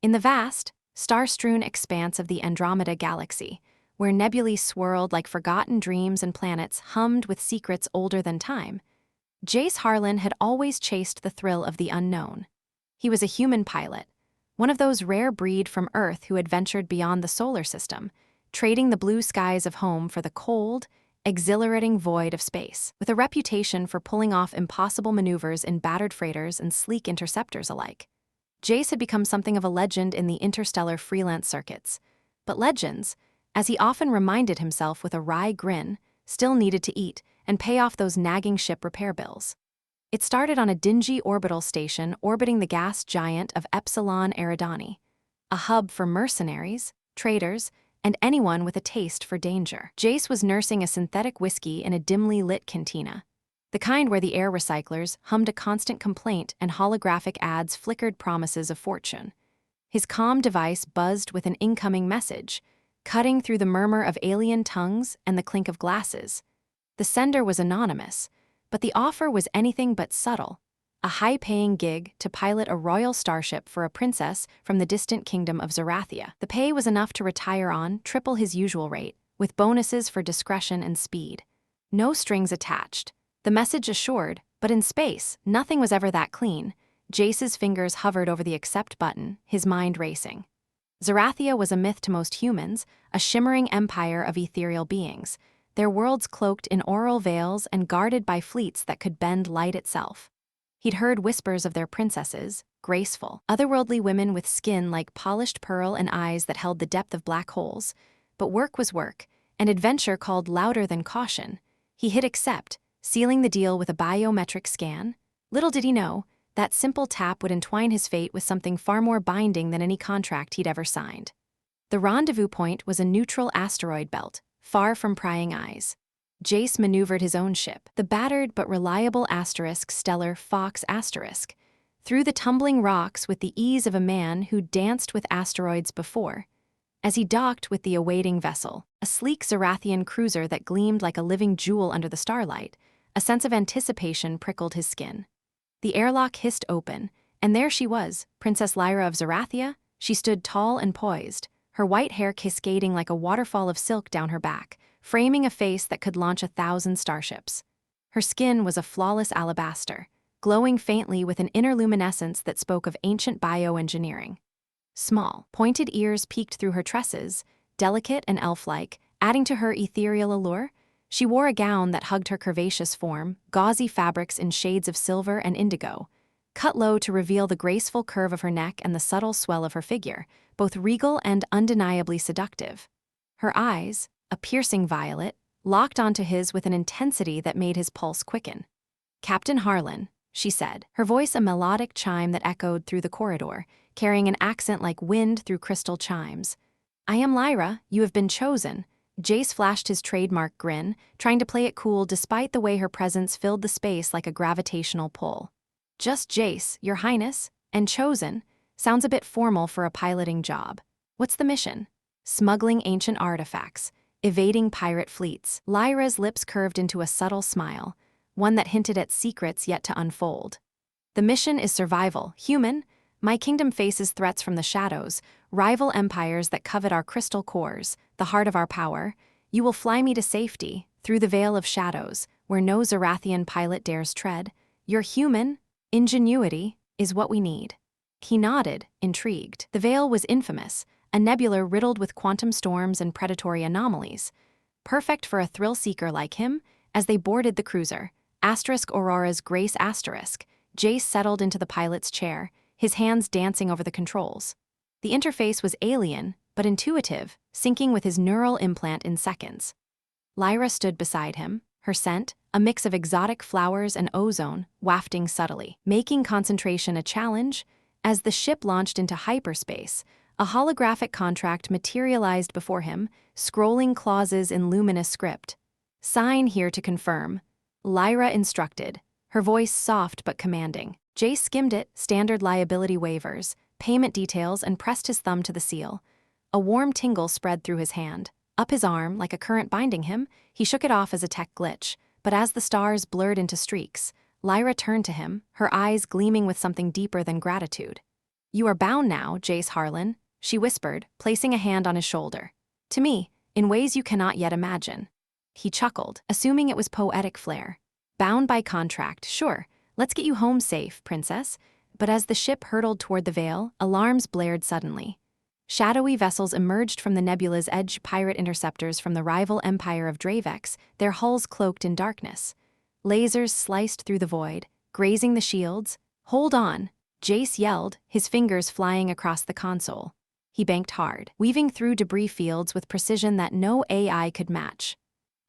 In the vast, star-strewn expanse of the Andromeda Galaxy, where nebulae swirled like forgotten dreams and planets hummed with secrets older than time, Jace Harlan had always chased the thrill of the unknown. He was a human pilot, one of those rare breed from Earth who had ventured beyond the solar system, trading the blue skies of home for the cold, exhilarating void of space. With a reputation for pulling off impossible maneuvers in battered freighters and sleek interceptors alike, Jace had become something of a legend in the interstellar freelance circuits. But legends, as he often reminded himself with a wry grin, still needed to eat and pay off those nagging ship repair bills. It started on a dingy orbital station orbiting the gas giant of Epsilon Eridani, a hub for mercenaries, traders, and anyone with a taste for danger. Jace was nursing a synthetic whiskey in a dimly lit cantina, the kind where the air recyclers hummed a constant complaint and holographic ads flickered promises of fortune. His comm device buzzed with an incoming message, cutting through the murmur of alien tongues and the clink of glasses. The sender was anonymous, but the offer was anything but subtle: a high-paying gig to pilot a royal starship for a princess from the distant kingdom of Zerathia. The pay was enough to retire on triple his usual rate, with bonuses for discretion and speed. No strings attached. The message assured, but in space, nothing was ever that clean. Jace's fingers hovered over the accept button, his mind racing. Zerathia was a myth to most humans, a shimmering empire of ethereal beings, their worlds cloaked in auroral veils and guarded by fleets that could bend light itself. He'd heard whispers of their princesses, graceful, otherworldly women with skin like polished pearl and eyes that held the depth of black holes. But work was work, and adventure called louder than caution. He hit accept, sealing the deal with a biometric scan. Little did he know, that simple tap would entwine his fate with something far more binding than any contract he'd ever signed. The rendezvous point was a neutral asteroid belt, far from prying eyes. Jace maneuvered his own ship, the battered but reliable stellar Fox asterisk, through the tumbling rocks with the ease of a man who'd danced with asteroids before. As he docked with the awaiting vessel, a sleek Zerathian cruiser that gleamed like a living jewel under the starlight, a sense of anticipation prickled his skin. The airlock hissed open, and there she was, Princess Lyra of Zerathia. She stood tall and poised, her white hair cascading like a waterfall of silk down her back, framing a face that could launch 1,000 starships. Her skin was a flawless alabaster, glowing faintly with an inner luminescence that spoke of ancient bioengineering. Small, pointed ears peeked through her tresses, delicate and elf-like, adding to her ethereal allure. She wore a gown that hugged her curvaceous form, gauzy fabrics in shades of silver and indigo, cut low to reveal the graceful curve of her neck and the subtle swell of her figure, both regal and undeniably seductive. Her eyes, a piercing violet, locked onto his with an intensity that made his pulse quicken. "Captain Harlan," she said, her voice a melodic chime that echoed through the corridor, carrying an accent like wind through crystal chimes. "I am Lyra, you have been chosen." Jace flashed his trademark grin, trying to play it cool despite the way her presence filled the space like a gravitational pull. "Just Jace, Your Highness, and chosen. Sounds a bit formal for a piloting job. What's the mission?" "Smuggling ancient artifacts, evading pirate fleets." Lyra's lips curved into a subtle smile, one that hinted at secrets yet to unfold. "The mission is survival, human. My kingdom faces threats from the shadows, rival empires that covet our crystal cores, the heart of our power. You will fly me to safety, through the veil of shadows, where no Zerathian pilot dares tread. Your human ingenuity is what we need." He nodded, intrigued. The veil was infamous, a nebula riddled with quantum storms and predatory anomalies. Perfect for a thrill-seeker like him. As they boarded the cruiser, Aurora's Grace asterisk, Jace settled into the pilot's chair, his hands dancing over the controls. The interface was alien, but intuitive, syncing with his neural implant in seconds. Lyra stood beside him, her scent, a mix of exotic flowers and ozone, wafting subtly, making concentration a challenge. As the ship launched into hyperspace, a holographic contract materialized before him, scrolling clauses in luminous script. "Sign here to confirm," Lyra instructed, her voice soft but commanding. Jace skimmed it, standard liability waivers, payment details, and pressed his thumb to the seal. A warm tingle spread through his hand. Up his arm, like a current binding him, he shook it off as a tech glitch. But as the stars blurred into streaks, Lyra turned to him, her eyes gleaming with something deeper than gratitude. "You are bound now, Jace Harlan," she whispered, placing a hand on his shoulder. "To me, in ways you cannot yet imagine." He chuckled, assuming it was poetic flair. "Bound by contract, sure. Let's get you home safe, princess." But as the ship hurtled toward the Veil, alarms blared suddenly. Shadowy vessels emerged from the nebula's edge, pirate interceptors from the rival empire of Dravex, their hulls cloaked in darkness. Lasers sliced through the void, grazing the shields. "Hold on!" Jace yelled, his fingers flying across the console. He banked hard, weaving through debris fields with precision that no AI could match.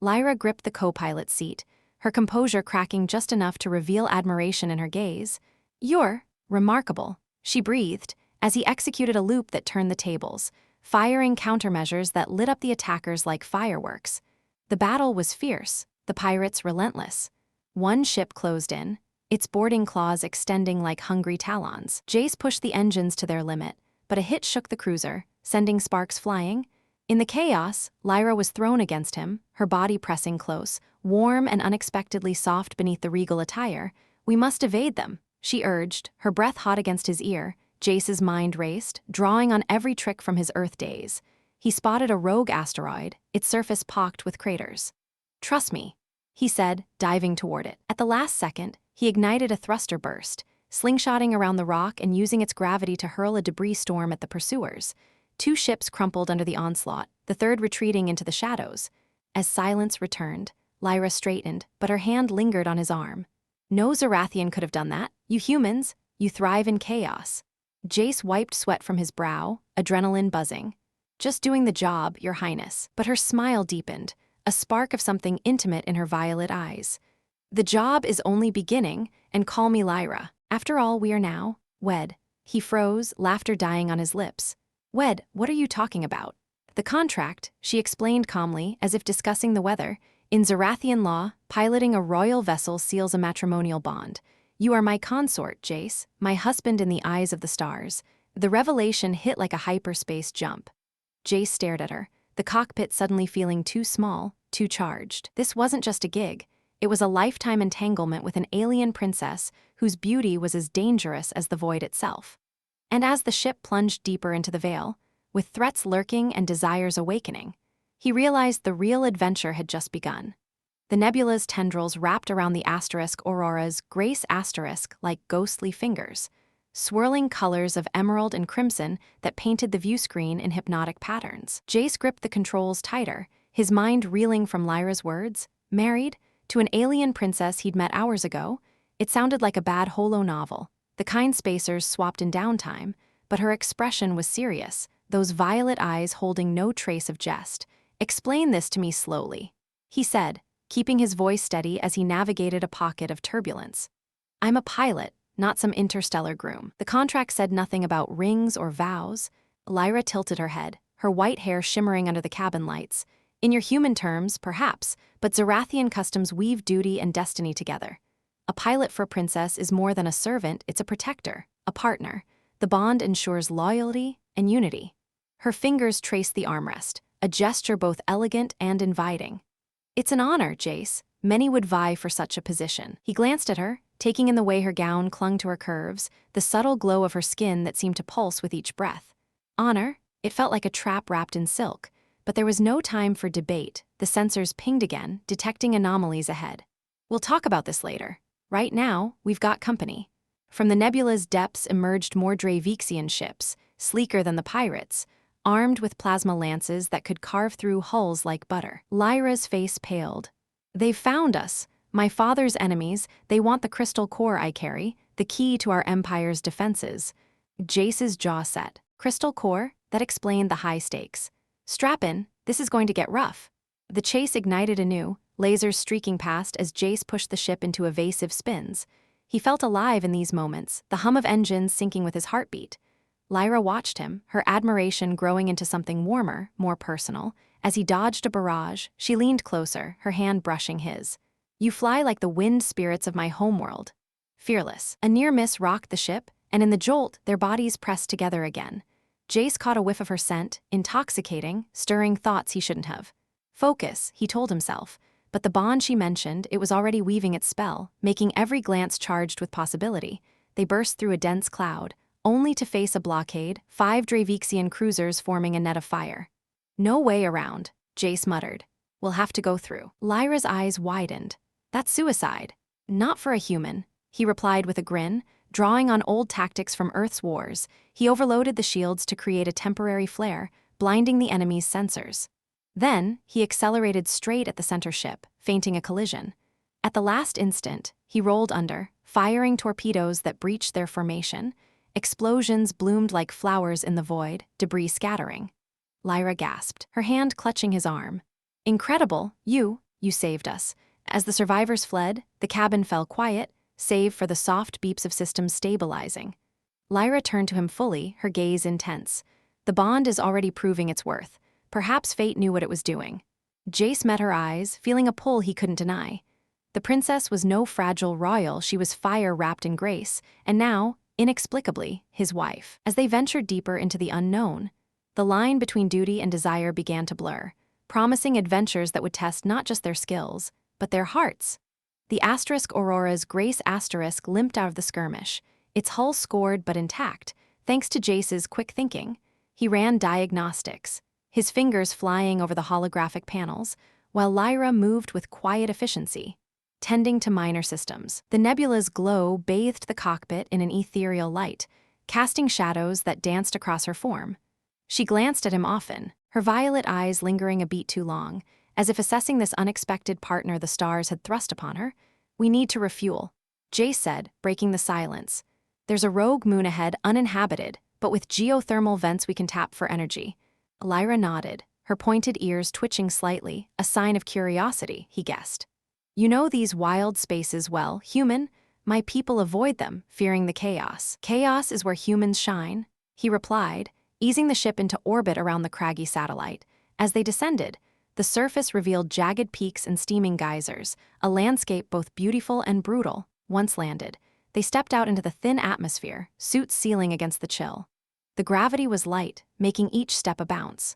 Lyra gripped the co-pilot's seat, her composure cracking just enough to reveal admiration in her gaze. "You're remarkable," she breathed, as he executed a loop that turned the tables, firing countermeasures that lit up the attackers like fireworks. The battle was fierce, the pirates relentless. One ship closed in, its boarding claws extending like hungry talons. Jace pushed the engines to their limit, but a hit shook the cruiser, sending sparks flying. In the chaos, Lyra was thrown against him, her body pressing close, warm and unexpectedly soft beneath the regal attire. "We must evade them," she urged, her breath hot against his ear. Jace's mind raced, drawing on every trick from his Earth days. He spotted a rogue asteroid, its surface pocked with craters. "Trust me," he said, diving toward it. At the last second, he ignited a thruster burst, slingshotting around the rock and using its gravity to hurl a debris storm at the pursuers. Two ships crumpled under the onslaught, the third retreating into the shadows. As silence returned, Lyra straightened, but her hand lingered on his arm. "No Zerathian could have done that. You humans, you thrive in chaos." Jace wiped sweat from his brow, adrenaline buzzing. "Just doing the job, Your Highness." But her smile deepened, a spark of something intimate in her violet eyes. "The job is only beginning, and call me Lyra. After all, we are now wed." He froze, laughter dying on his lips. "Wed, what are you talking about?" "The contract," she explained calmly, as if discussing the weather. "In Zerathian law, piloting a royal vessel seals a matrimonial bond. You are my consort, Jace, my husband in the eyes of the stars." The revelation hit like a hyperspace jump. Jace stared at her, the cockpit suddenly feeling too small, too charged. This wasn't just a gig. It was a lifetime entanglement with an alien princess whose beauty was as dangerous as the void itself. And as the ship plunged deeper into the Veil, with threats lurking and desires awakening, he realized the real adventure had just begun. The nebula's tendrils wrapped around the asterisk Aurora's grace asterisk like ghostly fingers, swirling colors of emerald and crimson that painted the view screen in hypnotic patterns. Jace gripped the controls tighter, his mind reeling from Lyra's words. Married? To an alien princess he'd met hours ago? It sounded like a bad holo novel, the kind spacers swapped in downtime, but her expression was serious, those violet eyes holding no trace of jest. "Explain this to me slowly," he said, keeping his voice steady as he navigated a pocket of turbulence. "I'm a pilot, not some interstellar groom." The contract said nothing about rings or vows. Lyra tilted her head, her white hair shimmering under the cabin lights. "In your human terms, perhaps, but Zerathian customs weave duty and destiny together. A pilot for a princess is more than a servant, it's a protector, a partner. The bond ensures loyalty and unity." Her fingers traced the armrest, a gesture both elegant and inviting. "It's an honor, Jace. Many would vie for such a position." He glanced at her, taking in the way her gown clung to her curves, the subtle glow of her skin that seemed to pulse with each breath. Honor? It felt like a trap wrapped in silk. But there was no time for debate. The sensors pinged again, detecting anomalies ahead. "We'll talk about this later. Right now, we've got company." From the nebula's depths emerged more Dravexian ships, sleeker than the pirates, armed with plasma lances that could carve through hulls like butter. Lyra's face paled. "They've found us. My father's enemies, they want the crystal core I carry, the key to our empire's defenses." Jace's jaw set. Crystal core? That explained the high stakes. "Strap in, this is going to get rough." The chase ignited anew, lasers streaking past as Jace pushed the ship into evasive spins. He felt alive in these moments, the hum of engines syncing with his heartbeat. Lyra watched him, her admiration growing into something warmer, more personal. As he dodged a barrage, she leaned closer, her hand brushing his. "You fly like the wind spirits of my homeworld." Fearless. A near miss rocked the ship, and in the jolt, their bodies pressed together again. Jace caught a whiff of her scent, intoxicating, stirring thoughts he shouldn't have. Focus, he told himself, but the bond she mentioned, it was already weaving its spell, making every glance charged with possibility. They burst through a dense cloud, only to face a blockade, 5 Dravixian cruisers forming a net of fire. No way around, Jace muttered. We'll have to go through. Lyra's eyes widened. That's suicide. Not for a human, he replied with a grin. Drawing on old tactics from Earth's wars, he overloaded the shields to create a temporary flare, blinding the enemy's sensors. Then, he accelerated straight at the center ship, feinting a collision. At the last instant, he rolled under, firing torpedoes that breached their formation. Explosions bloomed like flowers in the void, debris scattering. Lyra gasped, her hand clutching his arm. Incredible, you saved us. As the survivors fled, the cabin fell quiet, save for the soft beeps of systems stabilizing. Lyra turned to him fully, her gaze intense. The bond is already proving its worth. Perhaps fate knew what it was doing. Jace met her eyes, feeling a pull he couldn't deny. The princess was no fragile royal, she was fire wrapped in grace, and now, inexplicably, his wife. As they ventured deeper into the unknown, the line between duty and desire began to blur, promising adventures that would test not just their skills, but their hearts. The Aurora's Grace Asterisk limped out of the skirmish, its hull scored but intact, thanks to Jace's quick thinking. He ran diagnostics, his fingers flying over the holographic panels, while Lyra moved with quiet efficiency, tending to minor systems. The nebula's glow bathed the cockpit in an ethereal light, casting shadows that danced across her form. She glanced at him often, her violet eyes lingering a beat too long, as if assessing this unexpected partner the stars had thrust upon her. We need to refuel, Jace said, breaking the silence. There's a rogue moon ahead, uninhabited, but with geothermal vents we can tap for energy. Lyra nodded, her pointed ears twitching slightly, a sign of curiosity, he guessed. You know these wild spaces well, human. My people avoid them, fearing the chaos. Chaos is where humans shine, he replied, easing the ship into orbit around the craggy satellite. As they descended, the surface revealed jagged peaks and steaming geysers, a landscape both beautiful and brutal. Once landed, they stepped out into the thin atmosphere, suits sealing against the chill. The gravity was light, making each step a bounce.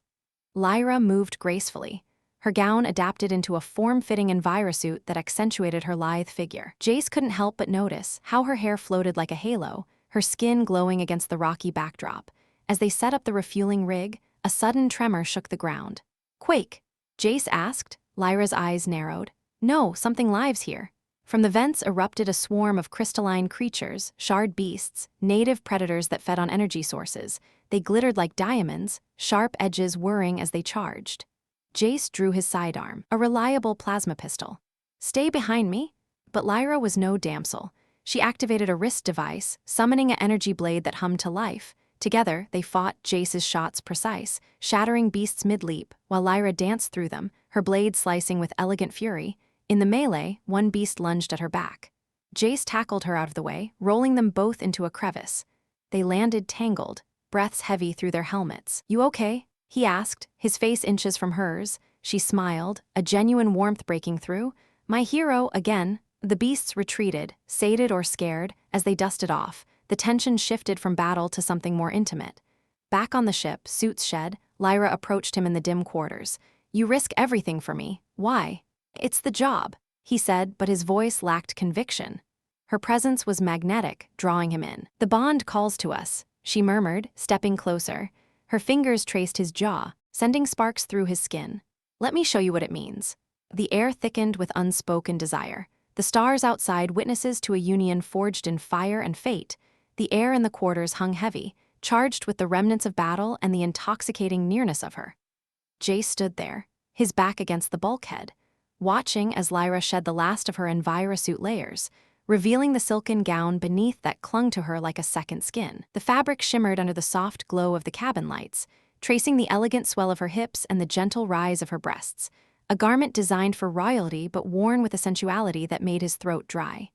Lyra moved gracefully, her gown adapted into a form-fitting envirosuit that accentuated her lithe figure. Jace couldn't help but notice how her hair floated like a halo, her skin glowing against the rocky backdrop. As they set up the refueling rig, a sudden tremor shook the ground. Quake, Jace asked, Lyra's eyes narrowed. No, something live's here. From the vents erupted a swarm of crystalline creatures, shard beasts, native predators that fed on energy sources. They glittered like diamonds, sharp edges whirring as they charged. Jace drew his sidearm, a reliable plasma pistol. Stay behind me? But Lyra was no damsel. She activated a wrist device, summoning an energy blade that hummed to life. Together, they fought, Jace's shots precise, shattering beasts mid-leap, while Lyra danced through them, her blade slicing with elegant fury. In the melee, one beast lunged at her back. Jace tackled her out of the way, rolling them both into a crevice. They landed tangled, breaths heavy through their helmets. You okay? He asked, his face inches from hers. She smiled, a genuine warmth breaking through. My hero, again. The beasts retreated, sated or scared, as they dusted off. The tension shifted from battle to something more intimate. Back on the ship, suits shed, Lyra approached him in the dim quarters. You risk everything for me. Why? It's the job, he said, but his voice lacked conviction. Her presence was magnetic, drawing him in. The bond calls to us, she murmured, stepping closer. Her fingers traced his jaw, sending sparks through his skin. Let me show you what it means. The air thickened with unspoken desire. The stars outside witnesses to a union forged in fire and fate. The air in the quarters hung heavy, charged with the remnants of battle and the intoxicating nearness of her. Jace stood there, his back against the bulkhead, watching as Lyra shed the last of her envirosuit layers, revealing the silken gown beneath that clung to her like a second skin. The fabric shimmered under the soft glow of the cabin lights, tracing the elegant swell of her hips and the gentle rise of her breasts, a garment designed for royalty but worn with a sensuality that made his throat dry.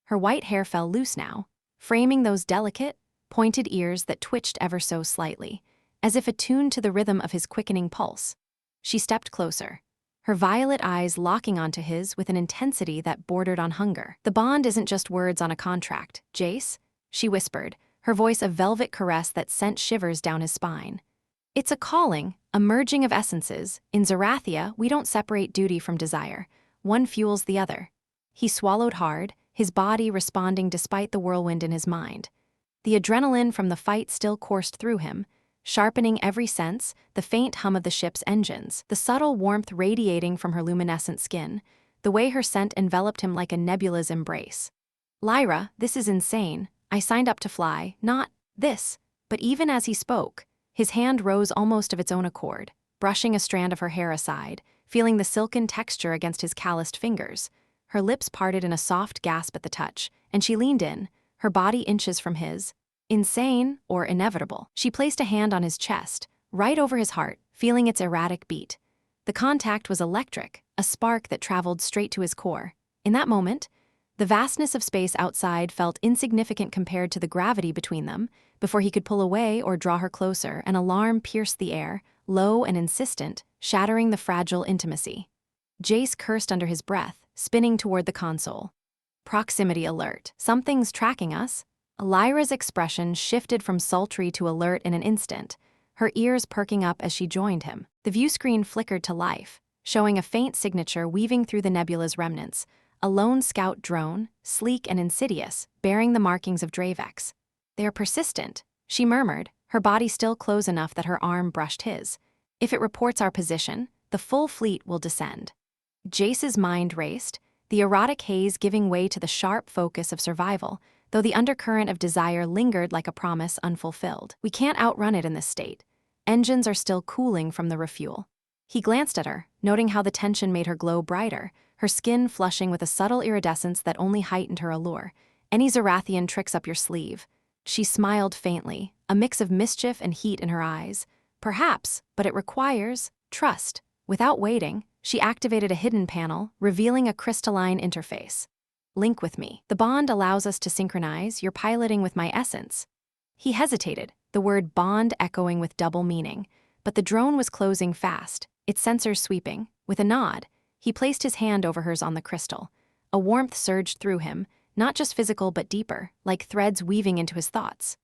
Her white hair fell loose now, framing those delicate, pointed ears that twitched ever so slightly, as if attuned to the rhythm of his quickening pulse. She stepped closer, her violet eyes locking onto his with an intensity that bordered on hunger. The bond isn't just words on a contract, Jace, she whispered, her voice a velvet caress that sent shivers down his spine. It's a calling, a merging of essences. In Zerathia, we don't separate duty from desire. One fuels the other. He swallowed hard, his body responding despite the whirlwind in his mind. The adrenaline from the fight still coursed through him, sharpening every sense, the faint hum of the ship's engines, the subtle warmth radiating from her luminescent skin, the way her scent enveloped him like a nebula's embrace. Lyra, this is insane. I signed up to fly, not this. But even as he spoke, his hand rose almost of its own accord, brushing a strand of her hair aside, feeling the silken texture against his calloused fingers. Her lips parted in a soft gasp at the touch, and she leaned in, her body inches from his. Insane or inevitable. She placed a hand on his chest, right over his heart, feeling its erratic beat. The contact was electric, a spark that traveled straight to his core. In that moment, the vastness of space outside felt insignificant compared to the gravity between them. Before he could pull away or draw her closer, an alarm pierced the air, low and insistent, shattering the fragile intimacy. Jace cursed under his breath, spinning toward the console. Proximity alert. Something's tracking us. Lyra's expression shifted from sultry to alert in an instant, her ears perking up as she joined him. The view screen flickered to life, showing a faint signature weaving through the nebula's remnants, a lone scout drone, sleek and insidious, bearing the markings of Dravex. They are persistent, she murmured, her body still close enough that her arm brushed his. If it reports our position, the full fleet will descend. Jace's mind raced, the erotic haze giving way to the sharp focus of survival, though the undercurrent of desire lingered like a promise unfulfilled. We can't outrun it in this state. Engines are still cooling from the refuel. He glanced at her, noting how the tension made her glow brighter, her skin flushing with a subtle iridescence that only heightened her allure. Any Zerathian tricks up your sleeve. She smiled faintly, a mix of mischief and heat in her eyes. Perhaps, but it requires trust. Without waiting, she activated a hidden panel, revealing a crystalline interface. Link with me. The bond allows us to synchronize. You're piloting with my essence. He hesitated, the word bond echoing with double meaning, but the drone was closing fast, its sensors sweeping. With a nod, he placed his hand over hers on the crystal. A warmth surged through him, not just physical but deeper, like threads weaving into his thoughts.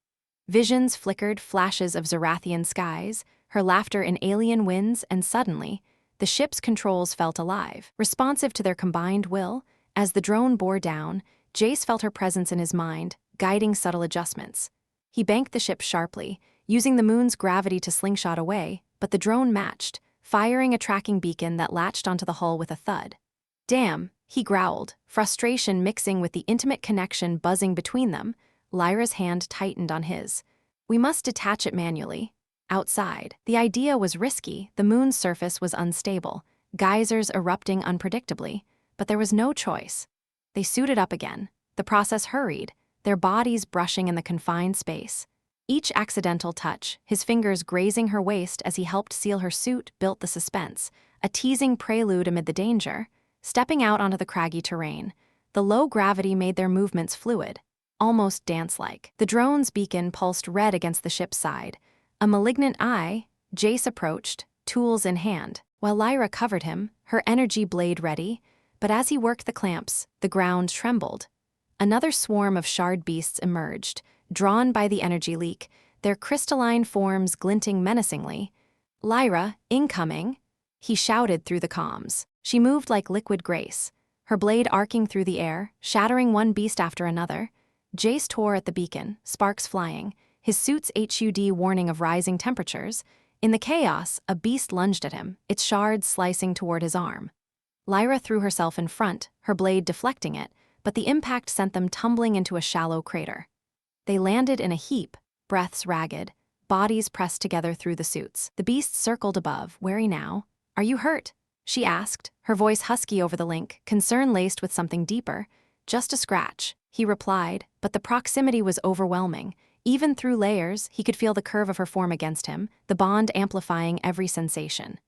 Visions flickered, flashes of Zerathian skies, her laughter in alien winds, and suddenly, the ship's controls felt alive, responsive to their combined will. As the drone bore down, Jace felt her presence in his mind, guiding subtle adjustments. He banked the ship sharply, using the moon's gravity to slingshot away, but the drone matched, firing a tracking beacon that latched onto the hull with a thud. Damn, he growled, frustration mixing with the intimate connection buzzing between them. Lyra's hand tightened on his. We must detach it manually. Outside, the idea was risky, the moon's surface was unstable, geysers erupting unpredictably, but there was no choice. They suited up again. The process hurried, their bodies brushing in the confined space. Each accidental touch, his fingers grazing her waist as he helped seal her suit, built the suspense, a teasing prelude amid the danger. Stepping out onto the craggy terrain, the low gravity made their movements fluid, almost dance-like. The drone's beacon pulsed red against the ship's side. A malignant eye, Jace approached, tools in hand, while Lyra covered him, her energy blade ready. But as he worked the clamps, the ground trembled. Another swarm of shard beasts emerged, drawn by the energy leak, their crystalline forms glinting menacingly. Lyra, incoming, he shouted through the comms. She moved like liquid grace, her blade arcing through the air, shattering one beast after another. Jace tore at the beacon, sparks flying, his suit's HUD warning of rising temperatures. In the chaos, a beast lunged at him, its shards slicing toward his arm. Lyra threw herself in front, her blade deflecting it, but the impact sent them tumbling into a shallow crater. They landed in a heap, breaths ragged, bodies pressed together through the suits. The beast circled above, wary now. Are you hurt? She asked, her voice husky over the link, concern laced with something deeper. Just a scratch, he replied, but the proximity was overwhelming. Even through layers, he could feel the curve of her form against him, the bond amplifying every sensation.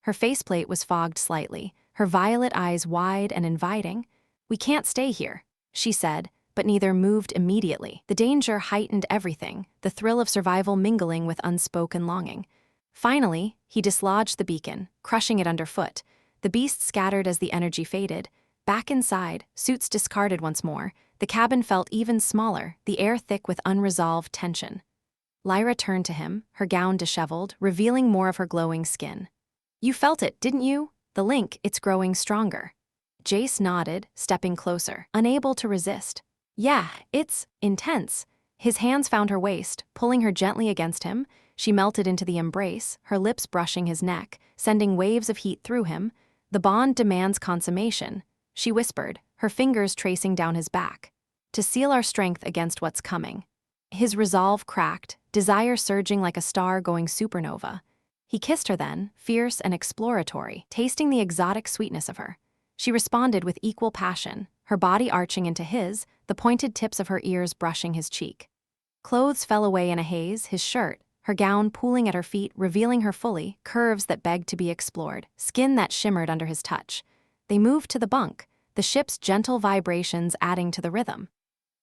Her faceplate was fogged slightly, her violet eyes wide and inviting. We can't stay here, she said, but neither moved immediately. The danger heightened everything, the thrill of survival mingling with unspoken longing. Finally, he dislodged the beacon, crushing it underfoot. The beast scattered as the energy faded. Back inside, suits discarded once more, the cabin felt even smaller, the air thick with unresolved tension. Lyra turned to him, her gown disheveled, revealing more of her glowing skin. You felt it, didn't you? The link, it's growing stronger. Jace nodded, stepping closer, unable to resist. Yeah, it's intense. His hands found her waist, pulling her gently against him. She melted into the embrace, her lips brushing his neck, sending waves of heat through him. The bond demands consummation, she whispered, her fingers tracing down his back. To seal our strength against what's coming. His resolve cracked, desire surging like a star going supernova. He kissed her then, fierce and exploratory, tasting the exotic sweetness of her. She responded with equal passion, her body arching into his, the pointed tips of her ears brushing his cheek. Clothes fell away in a haze, his shirt, her gown pooling at her feet, revealing her fully, curves that begged to be explored, skin that shimmered under his touch. They moved to the bunk, the ship's gentle vibrations adding to the rhythm.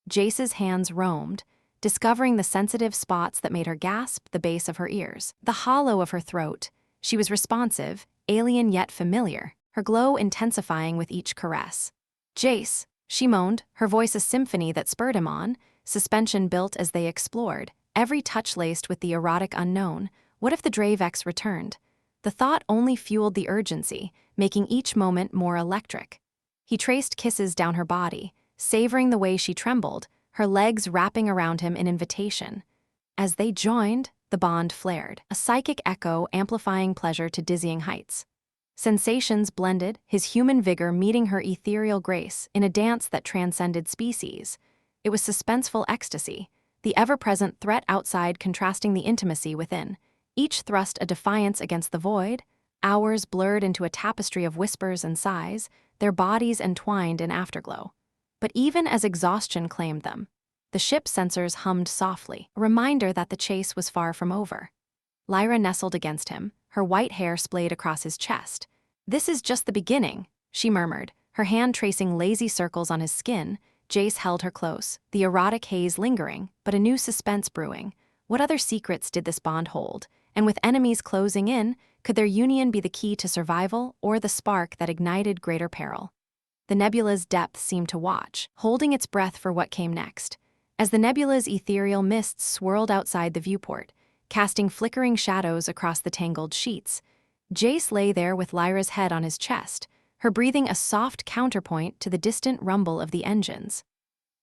Jace's hands roamed, discovering the sensitive spots that made her gasp, the base of her ears, the hollow of her throat. She was responsive, alien yet familiar, her glow intensifying with each caress. "Jace," she moaned, her voice a symphony that spurred him on. Suspension built as they explored, every touch laced with the erotic unknown. What if the Dravex returned? The thought only fueled the urgency, making each moment more electric. He traced kisses down her body, savoring the way she trembled, her legs wrapping around him in invitation. As they joined, the bond flared, a psychic echo amplifying pleasure to dizzying heights. Sensations blended, his human vigor meeting her ethereal grace in a dance that transcended species. It was suspenseful ecstasy, the ever-present threat outside contrasting the intimacy within, each thrust a defiance against the void, hours blurred into a tapestry of whispers and sighs, their bodies entwined in afterglow. But even as exhaustion claimed them, the ship's sensors hummed softly, a reminder that the chase was far from over. Lyra nestled against him, her white hair splayed across his chest. "This is just the beginning," she murmured, her hand tracing lazy circles on his skin. Jace held her close, the erotic haze lingering, but a new suspense brewing. What other secrets did this bond hold? And with enemies closing in, could their union be the key to survival or the spark that ignited greater peril? The nebula's depth seemed to watch, holding its breath for what came next. As the nebula's ethereal mists swirled outside the viewport, casting flickering shadows across the tangled sheets, Jace lay there with Lyra's head on his chest, her breathing a soft counterpoint to the distant rumble of the engines.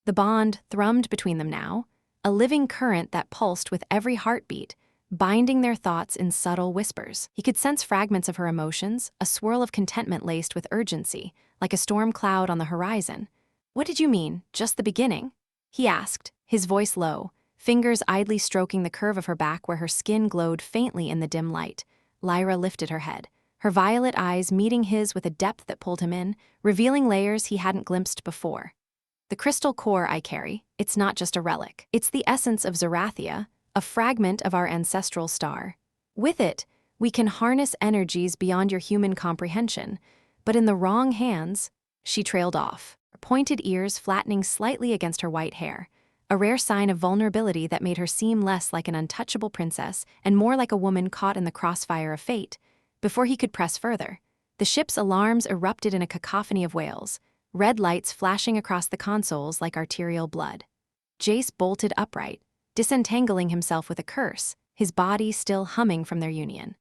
The bond thrummed between them now, a living current that pulsed with every heartbeat, binding their thoughts in subtle whispers. He could sense fragments of her emotions, a swirl of contentment laced with urgency, like a storm cloud on the horizon. "What did you mean, just the beginning?" he asked, his voice low, fingers idly stroking the curve of her back where her skin glowed faintly in the dim light. Lyra lifted her head, her violet eyes meeting his with a depth that pulled him in, revealing layers he hadn't glimpsed before. "The crystal core I carry, it's not just a relic. It's the essence of Zerathia, a fragment of our ancestral star. With it, we can harness energies beyond your human comprehension, but in the wrong hands," she trailed off, her pointed ears flattening slightly against her white hair, a rare sign of vulnerability that made her seem less like an untouchable princess and more like a woman caught in the crossfire of fate. Before he could press further, the ship's alarms erupted in a cacophony of wails, red lights flashing across the consoles like arterial blood. Jace bolted upright, disentangling himself with a curse, his body still humming from their union.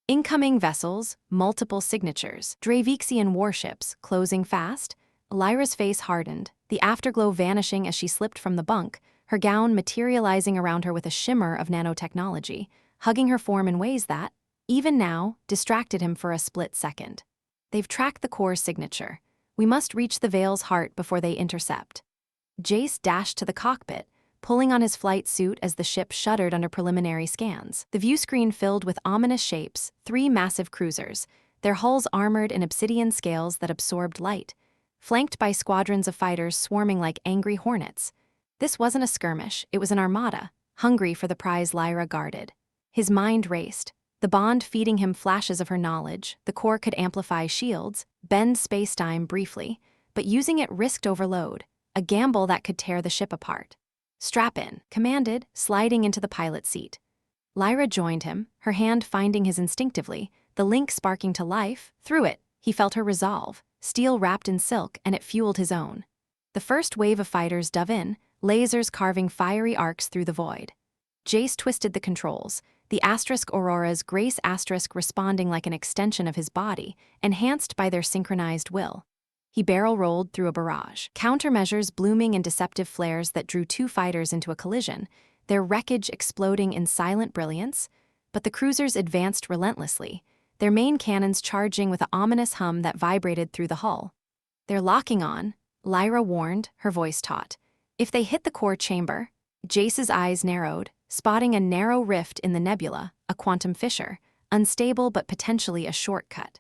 Incoming vessels, multiple signatures, Dravexian warships closing fast. Lyra's face hardened, the afterglow vanishing as she slipped from the bunk, her gown materializing around her with a shimmer of nanotechnology, hugging her form in ways that, even now, distracted him for a split second. "They've tracked the core signature. We must reach the Veil's heart before they intercept." Jace dashed to the cockpit, pulling on his flight suit as the ship shuddered under preliminary scans. The view screen filled with ominous shapes, 3 massive cruisers, their hulls armored in obsidian scales that absorbed light, flanked by squadrons of fighters swarming like angry hornets. This wasn't a skirmish, it was an armada, hungry for the prize Lyra guarded. His mind raced, the bond feeding him flashes of her knowledge. The core could amplify shields, bend spacetime briefly, but using it risked overload, a gamble that could tear the ship apart. "Strap in," commanded, sliding into the pilot seat. Lyra joined him, her hand finding his instinctively, the link sparking to life. Through it, he felt her resolve, steel wrapped in silk, and it fueled his own. The first wave of fighters dove in, lasers carving fiery arcs through the void. Jace twisted the controls, the X-Aurora's grace asterisk responding like an extension of his body, enhanced by their synchronized will. He barrel-rolled through a barrage, countermeasures blooming in deceptive flares that drew two fighters into a collision, their wreckage exploding in silent brilliance. But the cruisers advanced relentlessly, their main cannons charging with an ominous hum that vibrated through the hull. "They're locking on," Lyra warned, her voice taut. "If they hit the core chamber..." Jace's eyes narrowed, spotting a narrow rift in the nebula, a quantum fissure, unstable but potentially a shortcut.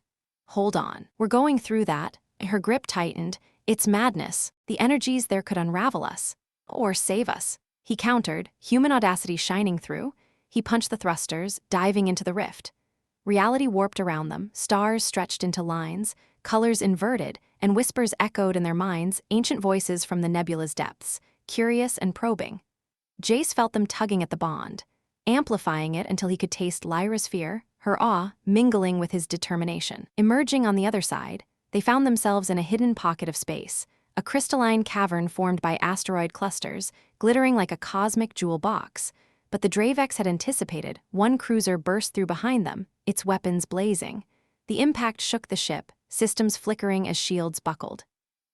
"Hold on. We're going through that." Her grip tightened. "It's madness. The energies there could unravel us. Or save us." He countered, human audacity shining through. He punched the thrusters, diving into the rift. Reality warped around them, stars stretched into lines, colors inverted, and whispers echoed in their minds, ancient voices from the nebula's depths, curious and probing. Jace felt them tugging at the bond, amplifying it until he could taste Lyra's fear, her awe, mingling with his determination. Emerging on the other side, they found themselves in a hidden pocket of space, a crystalline cavern formed by asteroid clusters, glittering like a cosmic jewel box. But the Dravex had anticipated. One cruiser burst through behind them, its weapons blazing. The impact shook the ship, systems flickering as shields buckled.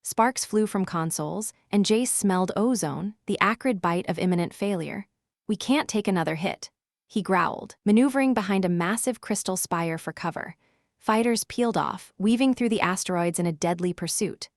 Sparks flew from consoles, and Jace smelled ozone, the acrid bite of imminent failure. "We can't take another hit," he growled, maneuvering behind a massive crystal spire for cover. Fighters peeled off, weaving through the asteroids in a deadly pursuit.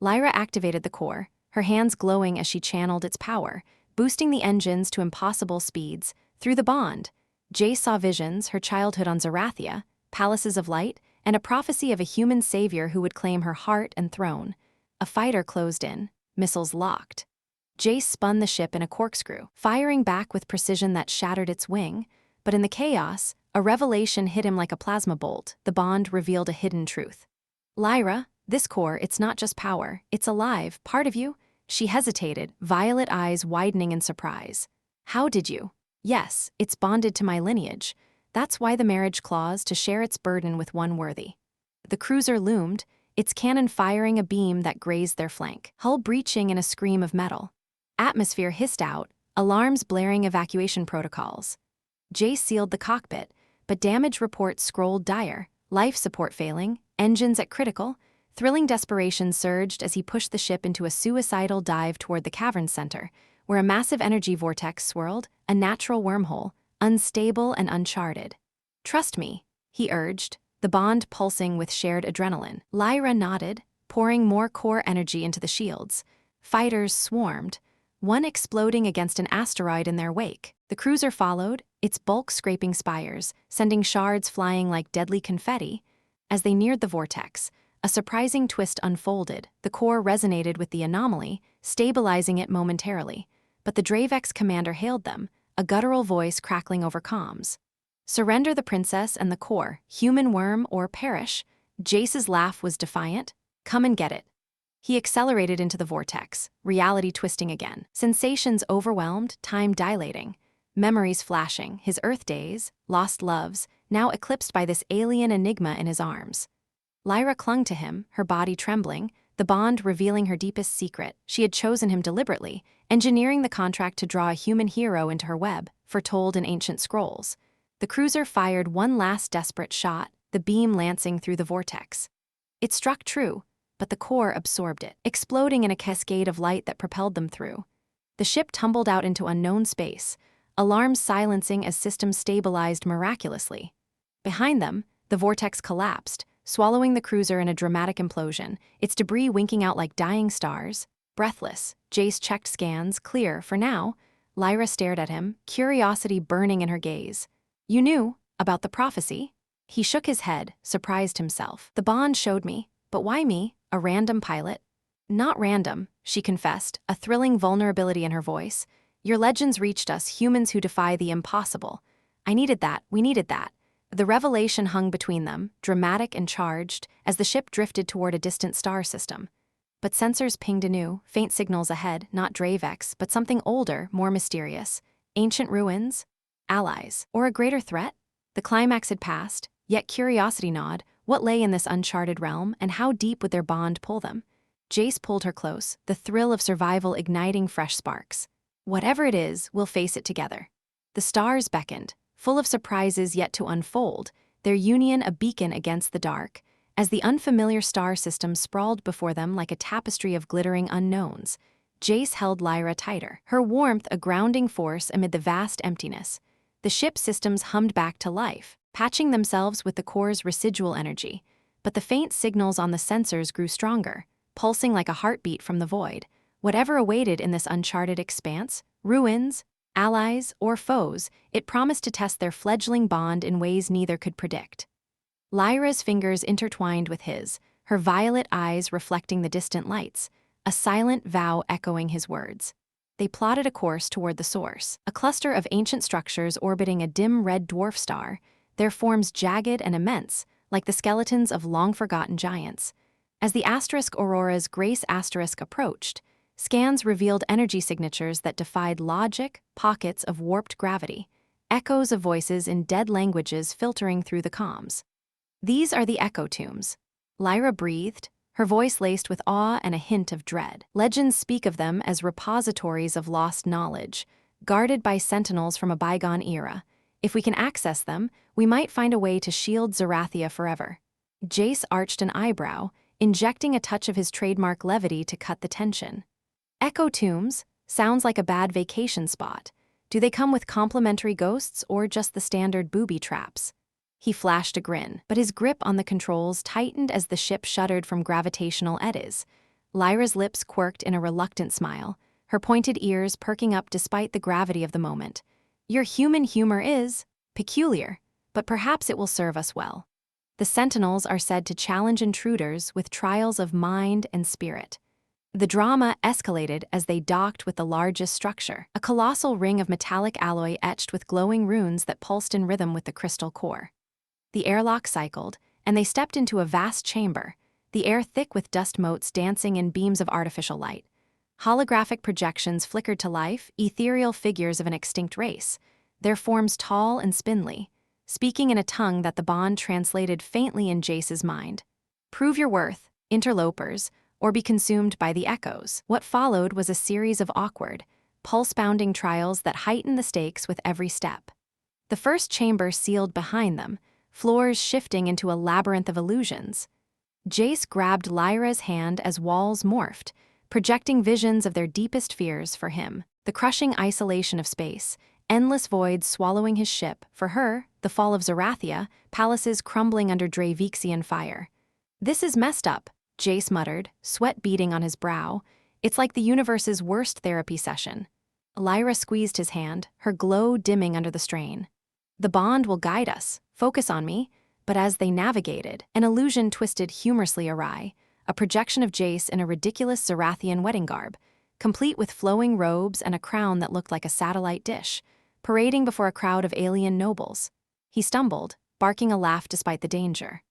Lyra activated the core, her hands glowing as she channeled its power, boosting the engines to impossible speeds. Through the bond, Jace saw visions, her childhood on Zerathia, palaces of light, and a prophecy of a human savior who would claim her heart and throne. A fighter closed in, missiles locked. Jace spun the ship in a corkscrew, firing back with precision that shattered its wing. But in the chaos, a revelation hit him like a plasma bolt. The bond revealed a hidden truth. "Lyra, this core, it's not just power, it's alive, part of you." She hesitated, violet eyes widening in surprise. "How did you?" "Yes, it's bonded to my lineage. That's why the marriage clause, to share its burden with one worthy." The cruiser loomed, its cannon firing a beam that grazed their flank, hull breaching in a scream of metal. Atmosphere hissed out, alarms blaring evacuation protocols. Jace sealed the cockpit, but damage reports scrolled dire, life support failing, engines at critical. Thrilling desperation surged as he pushed the ship into a suicidal dive toward the cavern center, where a massive energy vortex swirled, a natural wormhole, unstable and uncharted. "Trust me," he urged, the bond pulsing with shared adrenaline. Lyra nodded, pouring more core energy into the shields. Fighters swarmed, one exploding against an asteroid in their wake. The cruiser followed, its bulk scraping spires, sending shards flying like deadly confetti. As they neared the vortex, a surprising twist unfolded. The core resonated with the anomaly, stabilizing it momentarily. But the Dravex commander hailed them, a guttural voice crackling over comms. "Surrender the princess and the core, human worm or perish." Jace's laugh was defiant. "Come and get it." He accelerated into the vortex, reality twisting again. Sensations overwhelmed, time dilating. Memories flashing, his Earth days, lost loves, now eclipsed by this alien enigma in his arms. Lyra clung to him, her body trembling, the bond revealing her deepest secret. She had chosen him deliberately, engineering the contract to draw a human hero into her web, foretold in ancient scrolls. The cruiser fired one last desperate shot, the beam lancing through the vortex. It struck true, but the core absorbed it, exploding in a cascade of light that propelled them through. The ship tumbled out into unknown space, alarms silencing as systems stabilized miraculously. Behind them, the vortex collapsed, swallowing the cruiser in a dramatic implosion, its debris winking out like dying stars. Breathless, Jace checked scans, clear for now. Lyra stared at him, curiosity burning in her gaze. "You knew about the prophecy?" He shook his head, surprised himself. "The bond showed me, but why me, a random pilot?" "Not random," she confessed, a thrilling vulnerability in her voice. "Your legends reached us, humans who defy the impossible. I needed that, we needed that." The revelation hung between them, dramatic and charged, as the ship drifted toward a distant star system. But sensors pinged anew, faint signals ahead, not Dravex, but something older, more mysterious. Ancient ruins? Allies? Or a greater threat? The climax had passed, yet curiosity gnawed. What lay in this uncharted realm, and how deep would their bond pull them? Jace pulled her close, the thrill of survival igniting fresh sparks. "Whatever it is, we'll face it together." The stars beckoned, full of surprises yet to unfold, their union a beacon against the dark. As the unfamiliar star system sprawled before them like a tapestry of glittering unknowns, Jace held Lyra tighter, her warmth a grounding force amid the vast emptiness. The ship systems hummed back to life, patching themselves with the core's residual energy, but the faint signals on the sensors grew stronger, pulsing like a heartbeat from the void. Whatever awaited in this uncharted expanse, ruins, allies, or foes, it promised to test their fledgling bond in ways neither could predict. Lyra's fingers intertwined with his, her violet eyes reflecting the distant lights, a silent vow echoing his words. They plotted a course toward the source, a cluster of ancient structures orbiting a dim red dwarf star, their forms jagged and immense, like the skeletons of long-forgotten giants. As the asterisk Aurora's Grace asterisk approached, scans revealed energy signatures that defied logic, pockets of warped gravity, echoes of voices in dead languages filtering through the comms. These are the echo tombs. Lyra breathed, her voice laced with awe and a hint of dread. Legends speak of them as repositories of lost knowledge, guarded by sentinels from a bygone era. If we can access them, we might find a way to shield Zerathia forever. Jace arched an eyebrow, injecting a touch of his trademark levity to cut the tension. Echo tombs sounds like a bad vacation spot. Do they come with complimentary ghosts or just the standard booby traps? He flashed a grin, but his grip on the controls tightened as the ship shuddered from gravitational eddies. Lyra's lips quirked in a reluctant smile, her pointed ears perking up despite the gravity of the moment. Your human humor is peculiar, but perhaps it will serve us well. The sentinels are said to challenge intruders with trials of mind and spirit. The drama escalated as they docked with the largest structure, a colossal ring of metallic alloy etched with glowing runes that pulsed in rhythm with the crystal core. The airlock cycled, and they stepped into a vast chamber, the air thick with dust motes dancing in beams of artificial light. Holographic projections flickered to life, ethereal figures of an extinct race, their forms tall and spindly, speaking in a tongue that the bond translated faintly in Jace's mind. Prove your worth, interlopers, or be consumed by the echoes. What followed was a series of awkward, pulse-bounding trials that heightened the stakes with every step. The first chamber sealed behind them, floors shifting into a labyrinth of illusions. Jace grabbed Lyra's hand as walls morphed, projecting visions of their deepest fears for him. The crushing isolation of space, endless voids swallowing his ship, for her, the fall of Zerathia, palaces crumbling under Dravixian fire. This is messed up, Jace muttered, sweat beading on his brow. It's like the universe's worst therapy session. Lyra squeezed his hand, her glow dimming under the strain. The bond will guide us, focus on me, but as they navigated, an illusion twisted humorously awry, a projection of Jace in a ridiculous Zerathian wedding garb, complete with flowing robes and a crown that looked like a satellite dish, parading before a crowd of alien nobles. He stumbled, barking a laugh despite the danger.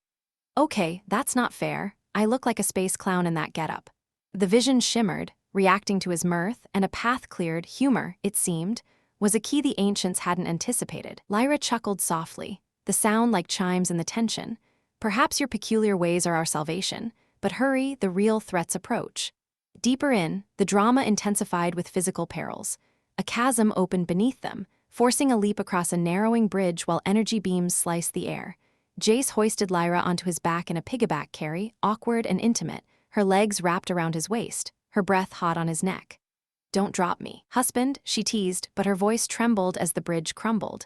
Okay, that's not fair. I look like a space clown in that getup. The vision shimmered, reacting to his mirth, and a path cleared. Humor, it seemed, was a key the ancients hadn't anticipated. Lyra chuckled softly, the sound like chimes in the tension. Perhaps your peculiar ways are our salvation, but hurry, the real threats approach. Deeper in, the drama intensified with physical perils. A chasm opened beneath them, forcing a leap across a narrowing bridge while energy beams sliced the air. Jace hoisted Lyra onto his back in a piggyback carry, awkward and intimate, her legs wrapped around his waist, her breath hot on his neck. Don't drop me, husband, she teased, but her voice trembled as the bridge crumbled.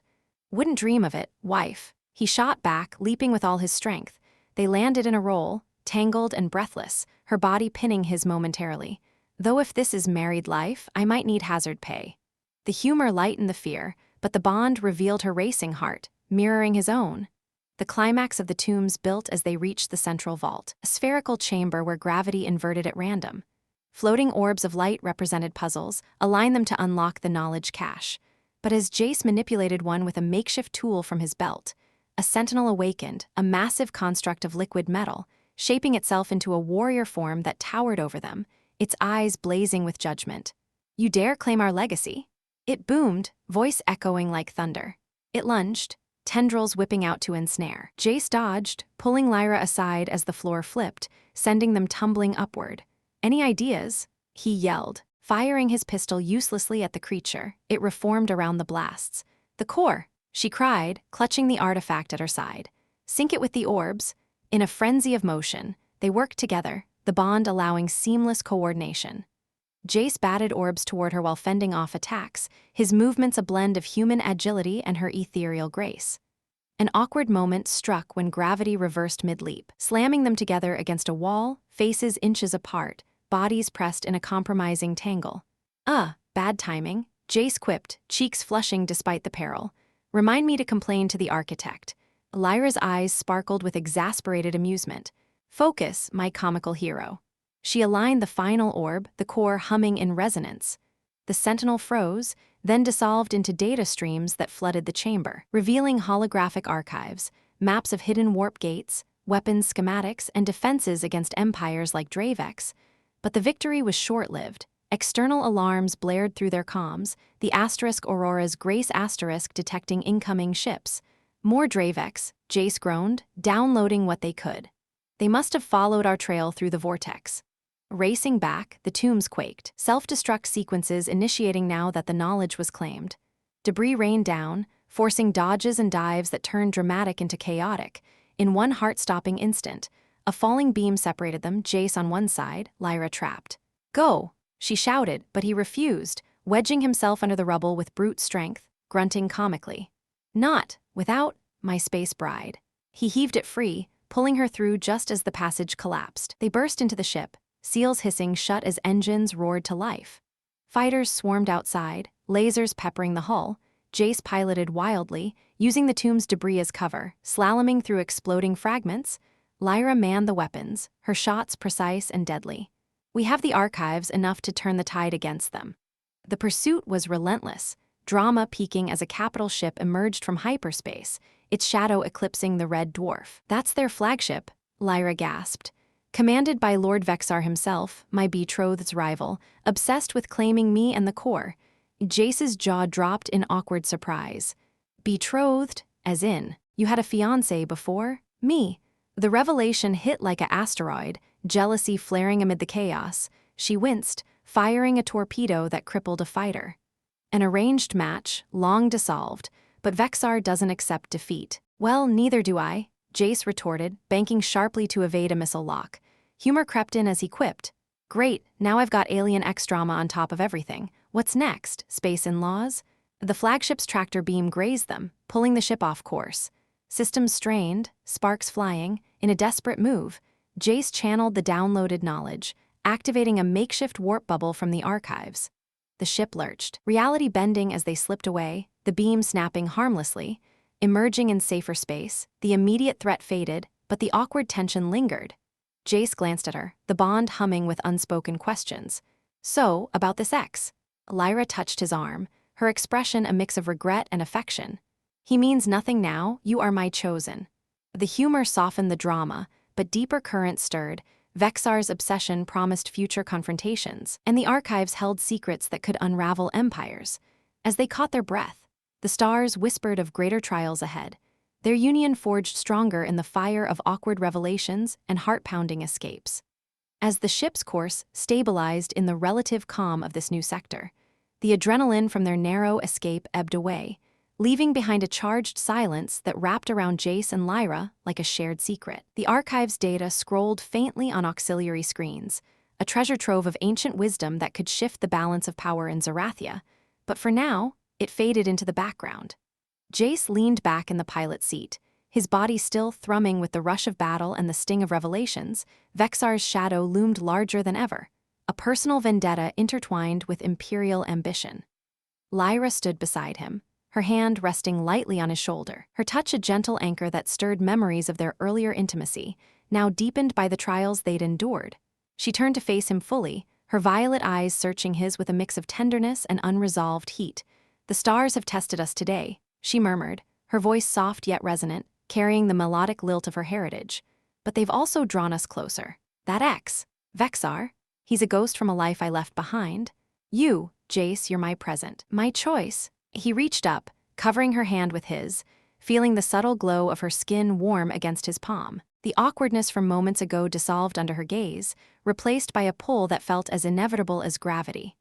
Wouldn't dream of it, wife. He shot back, leaping with all his strength. They landed in a roll, tangled and breathless, her body pinning his momentarily. Though if this is married life, I might need hazard pay. The humor lightened the fear, but the bond revealed her racing heart, mirroring his own. The climax of the tombs built as they reached the central vault, a spherical chamber where gravity inverted at random. Floating orbs of light represented puzzles, align them to unlock the knowledge cache. But as Jace manipulated one with a makeshift tool from his belt, a sentinel awakened, a massive construct of liquid metal, shaping itself into a warrior form that towered over them, its eyes blazing with judgment. You dare claim our legacy? It boomed, voice echoing like thunder. It lunged, tendrils whipping out to ensnare. Jace dodged, pulling Lyra aside as the floor flipped, sending them tumbling upward. Any ideas? He yelled, firing his pistol uselessly at the creature. It reformed around the blasts. The core, she cried, clutching the artifact at her side. Sync it with the orbs. In a frenzy of motion, they worked together, the bond allowing seamless coordination. Jace batted orbs toward her while fending off attacks, his movements a blend of human agility and her ethereal grace. An awkward moment struck when gravity reversed mid-leap, slamming them together against a wall, faces inches apart, bodies pressed in a compromising tangle. Bad timing, Jace quipped, cheeks flushing despite the peril. Remind me to complain to the architect. Lyra's eyes sparkled with exasperated amusement. Focus, my comical hero. She aligned the final orb, the core humming in resonance. The sentinel froze, then dissolved into data streams that flooded the chamber, revealing holographic archives, maps of hidden warp gates, weapons schematics, and defenses against empires like Dravex. But the victory was short-lived. External alarms blared through their comms, the asterisk Aurora's Grace asterisk detecting incoming ships. More Dravex, Jace groaned, downloading what they could. They must have followed our trail through the vortex. Racing back, the tombs quaked, self-destruct sequences initiating now that the knowledge was claimed. Debris rained down, forcing dodges and dives that turned dramatic into chaotic. In one heart-stopping instant, a falling beam separated them, Jace on one side, Lyra trapped. Go! She shouted, but he refused, wedging himself under the rubble with brute strength, grunting comically. Not without my space bride. He heaved it free, pulling her through just as the passage collapsed. They burst into the ship, seals hissing shut as engines roared to life. Fighters swarmed outside, lasers peppering the hull. Jace piloted wildly, using the tomb's debris as cover, slaloming through exploding fragments. Lyra manned the weapons, her shots precise and deadly. We have the archives enough to turn the tide against them. The pursuit was relentless, drama peaking as a capital ship emerged from hyperspace, its shadow eclipsing the Red Dwarf. That's their flagship, Lyra gasped. Commanded by Lord Vexar himself, my betrothed's rival, obsessed with claiming me and the core. Jace's jaw dropped in awkward surprise. Betrothed, as in, you had a fiancé before? Me. The revelation hit like an asteroid, jealousy flaring amid the chaos. She winced, firing a torpedo that crippled a fighter. An arranged match, long dissolved, but Vexar doesn't accept defeat. Well, neither do I, Jace retorted, banking sharply to evade a missile lock. Humor crept in as he quipped. Great, now I've got Alien X drama on top of everything. What's next, space in-laws? The flagship's tractor beam grazed them, pulling the ship off course. Systems strained, sparks flying. In a desperate move, Jace channeled the downloaded knowledge, activating a makeshift warp bubble from the archives. The ship lurched, reality bending as they slipped away, the beam snapping harmlessly. Emerging in safer space, the immediate threat faded, but the awkward tension lingered. Jace glanced at her, the bond humming with unspoken questions. So, about this X? Lyra touched his arm, her expression a mix of regret and affection. He means nothing now, you are my chosen. The humor softened the drama, but deeper currents stirred. Vexar's obsession promised future confrontations, and the archives held secrets that could unravel empires. As they caught their breath, the stars whispered of greater trials ahead. Their union forged stronger in the fire of awkward revelations and heart-pounding escapes. As the ship's course stabilized in the relative calm of this new sector, the adrenaline from their narrow escape ebbed away, leaving behind a charged silence that wrapped around Jace and Lyra like a shared secret. The archive's data scrolled faintly on auxiliary screens, a treasure trove of ancient wisdom that could shift the balance of power in Zerathia, but for now, it faded into the background. Jace leaned back in the pilot's seat, his body still thrumming with the rush of battle and the sting of revelations. Vexar's shadow loomed larger than ever, a personal vendetta intertwined with imperial ambition. Lyra stood beside him, her hand resting lightly on his shoulder, her touch a gentle anchor that stirred memories of their earlier intimacy, now deepened by the trials they'd endured. She turned to face him fully, her violet eyes searching his with a mix of tenderness and unresolved heat. The stars have tested us today, she murmured, her voice soft yet resonant, carrying the melodic lilt of her heritage. But they've also drawn us closer. That X, Vexar, he's a ghost from a life I left behind. You, Jace, you're my present, my choice. He reached up, covering her hand with his, feeling the subtle glow of her skin warm against his palm. The awkwardness from moments ago dissolved under her gaze, replaced by a pull that felt as inevitable as gravity.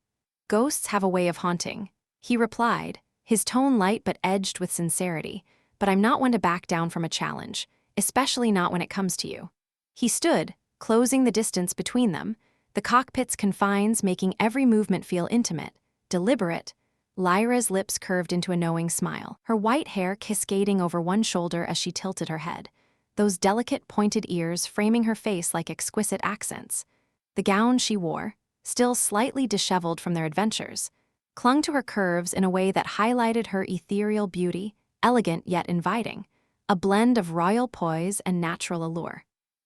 Ghosts have a way of haunting, he replied, his tone light but edged with sincerity. But I'm not one to back down from a challenge. especially not when it comes to you. He stood, closing the distance between them, the cockpit's confines making every movement feel intimate, deliberate. Lyra's lips curved into a knowing smile, her white hair cascading over one shoulder as she tilted her head, those delicate pointed ears framing her face like exquisite accents. The gown she wore, still slightly disheveled from their adventures, clung to her curves in a way that highlighted her ethereal beauty, elegant yet inviting, a blend of royal poise and natural allure.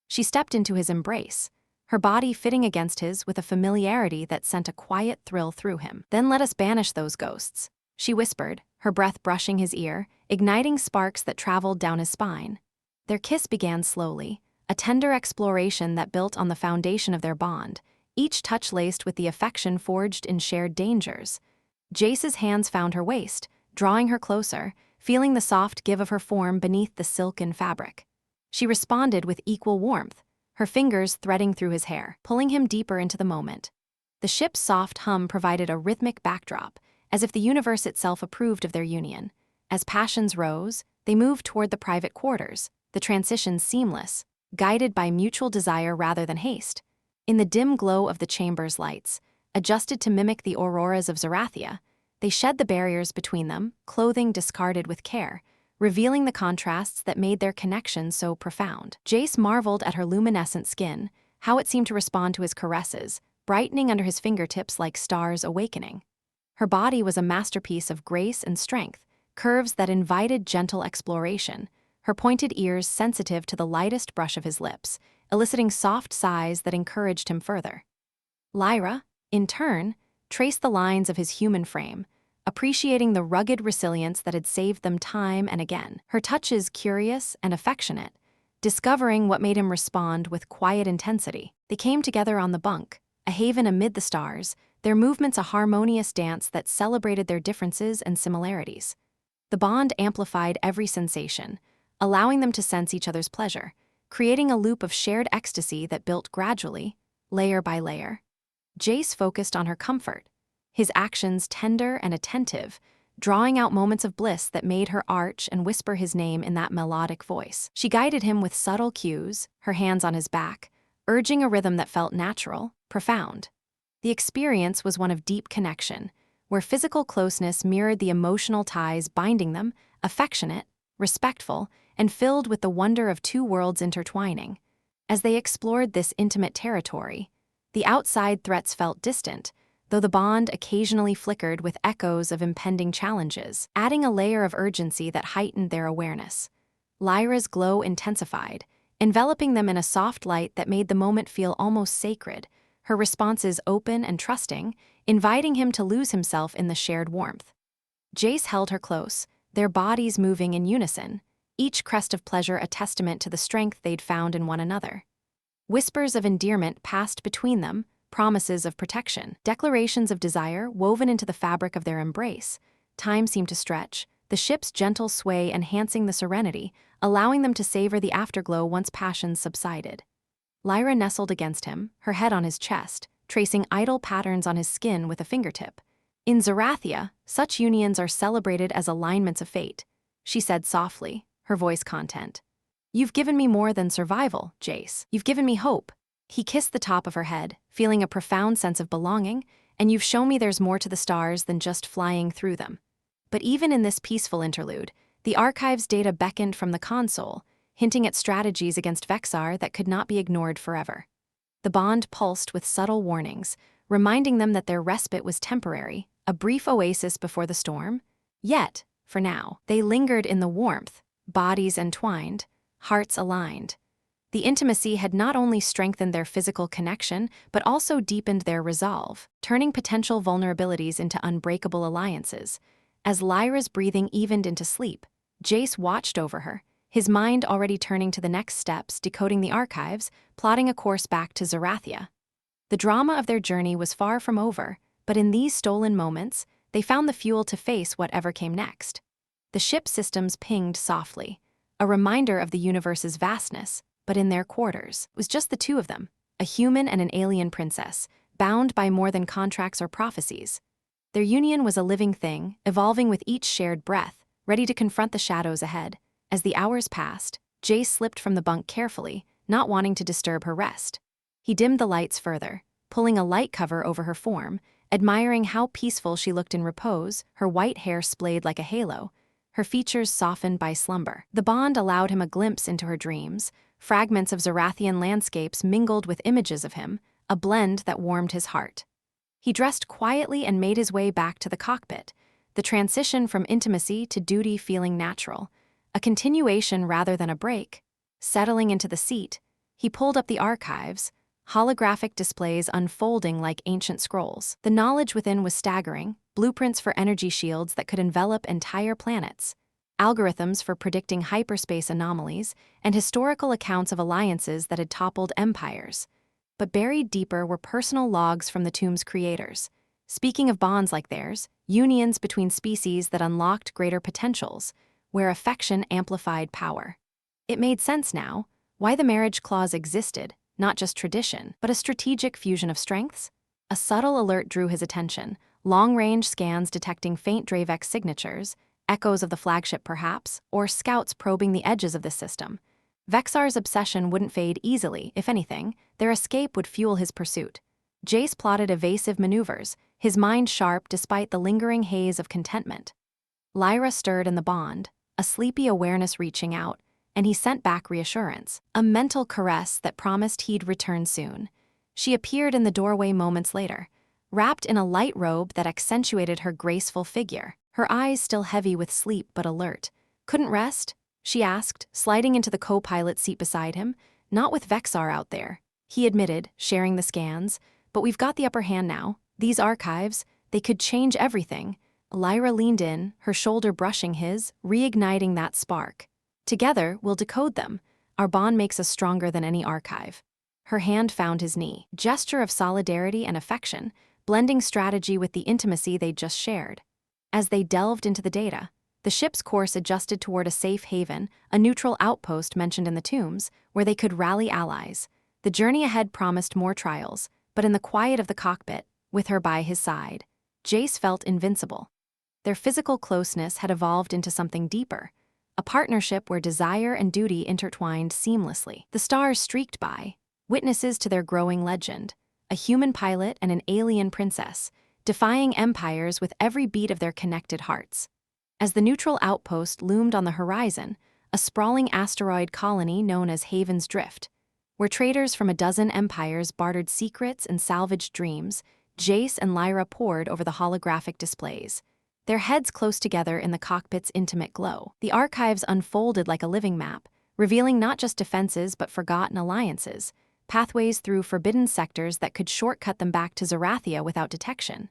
She stepped into his embrace, her body fitting against his with a familiarity that sent a quiet thrill through him. "Then let us banish those ghosts," she whispered, her breath brushing his ear, igniting sparks that traveled down his spine. Their kiss began slowly, a tender exploration that built on the foundation of their bond, each touch laced with the affection forged in shared dangers. Jace's hands found her waist, drawing her closer, feeling the soft give of her form beneath the silken fabric. She responded with equal warmth, her fingers threading through his hair, pulling him deeper into the moment. The ship's soft hum provided a rhythmic backdrop, as if the universe itself approved of their union. As passions rose, they moved toward the private quarters, the transition seamless, guided by mutual desire rather than haste. In the dim glow of the chamber's lights, adjusted to mimic the auroras of Zerathia, they shed the barriers between them, clothing discarded with care, revealing the contrasts that made their connection so profound. Jace marveled at her luminescent skin, how it seemed to respond to his caresses, brightening under his fingertips like stars awakening. Her body was a masterpiece of grace and strength, curves that invited gentle exploration, her pointed ears sensitive to the lightest brush of his lips, eliciting soft sighs that encouraged him further. Lyra, in turn, traced the lines of his human frame, appreciating the rugged resilience that had saved them time and again. Her touches curious and affectionate, discovering what made him respond with quiet intensity. They came together on the bunk, a haven amid the stars, their movements a harmonious dance that celebrated their differences and similarities. The bond amplified every sensation, allowing them to sense each other's pleasure, creating a loop of shared ecstasy that built gradually, layer by layer. Jace focused on her comfort, his actions tender and attentive, drawing out moments of bliss that made her arch and whisper his name in that melodic voice. She guided him with subtle cues, her hands on his back, urging a rhythm that felt natural, profound. The experience was one of deep connection, where physical closeness mirrored the emotional ties binding them, affectionate, respectful, and filled with the wonder of two worlds intertwining. As they explored this intimate territory, the outside threats felt distant, though the bond occasionally flickered with echoes of impending challenges, adding a layer of urgency that heightened their awareness. Lyra's glow intensified, enveloping them in a soft light that made the moment feel almost sacred, her responses open and trusting, inviting him to lose himself in the shared warmth. Jace held her close, their bodies moving in unison, each crest of pleasure a testament to the strength they'd found in one another. Whispers of endearment passed between them, promises of protection, declarations of desire woven into the fabric of their embrace. Time seemed to stretch, the ship's gentle sway enhancing the serenity, allowing them to savor the afterglow once passions subsided. Lyra nestled against him, her head on his chest, tracing idle patterns on his skin with a fingertip. In Zerathia, such unions are celebrated as alignments of fate, she said softly, her voice content. "You've given me more than survival, Jace. You've given me hope." He kissed the top of her head, feeling a profound sense of belonging, "and you've shown me there's more to the stars than just flying through them." But even in this peaceful interlude, the archive's data beckoned from the console, hinting at strategies against Vexar that could not be ignored forever. The bond pulsed with subtle warnings, reminding them that their respite was temporary, a brief oasis before the storm. Yet, for now, they lingered in the warmth, bodies entwined, hearts aligned. The intimacy had not only strengthened their physical connection, but also deepened their resolve, turning potential vulnerabilities into unbreakable alliances. As Lyra's breathing evened into sleep, Jace watched over her, his mind already turning to the next steps, decoding the archives, plotting a course back to Zerathia. The drama of their journey was far from over, but in these stolen moments, they found the fuel to face whatever came next. The ship systems pinged softly, a reminder of the universe's vastness, but in their quarters, it was just the two of them, a human and an alien princess, bound by more than contracts or prophecies. Their union was a living thing, evolving with each shared breath, ready to confront the shadows ahead. As the hours passed, Jace slipped from the bunk carefully, not wanting to disturb her rest. He dimmed the lights further, pulling a light cover over her form, admiring how peaceful she looked in repose, her white hair splayed like a halo, her features softened by slumber. The bond allowed him a glimpse into her dreams, fragments of Zerathian landscapes mingled with images of him, a blend that warmed his heart. He dressed quietly and made his way back to the cockpit, the transition from intimacy to duty feeling natural, a continuation rather than a break. Settling into the seat, he pulled up the archives, holographic displays unfolding like ancient scrolls. The knowledge within was staggering: blueprints for energy shields that could envelop entire planets, algorithms for predicting hyperspace anomalies, and historical accounts of alliances that had toppled empires. But buried deeper were personal logs from the tomb's creators, speaking of bonds like theirs, unions between species that unlocked greater potentials, where affection amplified power. It made sense now, why the marriage clause existed, not just tradition, but a strategic fusion of strengths. A subtle alert drew his attention: long-range scans detecting faint Dravex signatures, echoes of the flagship perhaps, or scouts probing the edges of the system. Vexar's obsession wouldn't fade easily. If anything, their escape would fuel his pursuit. Jace plotted evasive maneuvers, his mind sharp despite the lingering haze of contentment. Lyra stirred in the bond, a sleepy awareness reaching out, and he sent back reassurance, a mental caress that promised he'd return soon. She appeared in the doorway moments later, wrapped in a light robe that accentuated her graceful figure, her eyes still heavy with sleep but alert. "Couldn't rest?" she asked, sliding into the co-pilot seat beside him. "Not with Vexar out there," he admitted, sharing the scans. "But we've got the upper hand now. These archives, they could change everything." Lyra leaned in, her shoulder brushing his, reigniting that spark. "Together, we'll decode them. Our bond makes us stronger than any archive." Her hand found his knee, gesture of solidarity and affection, blending strategy with the intimacy they'd just shared. As they delved into the data, the ship's course adjusted toward a safe haven, a neutral outpost mentioned in the tombs, where they could rally allies. The journey ahead promised more trials, but in the quiet of the cockpit, with her by his side, Jace felt invincible. Their physical closeness had evolved into something deeper, a partnership where desire and duty intertwined seamlessly. The stars streaked by, witnesses to their growing legend, a human pilot and an alien princess, defying empires with every beat of their connected hearts. As the neutral outpost loomed on the horizon, a sprawling asteroid colony known as Haven's Drift, where traders from a dozen empires bartered secrets and salvaged dreams, Jace and Lyra pored over the holographic displays, their heads close together in the cockpit's intimate glow. The archives unfolded like a living map, revealing not just defenses but forgotten alliances, pathways through forbidden sectors that could shortcut them back to Zerathia without detection.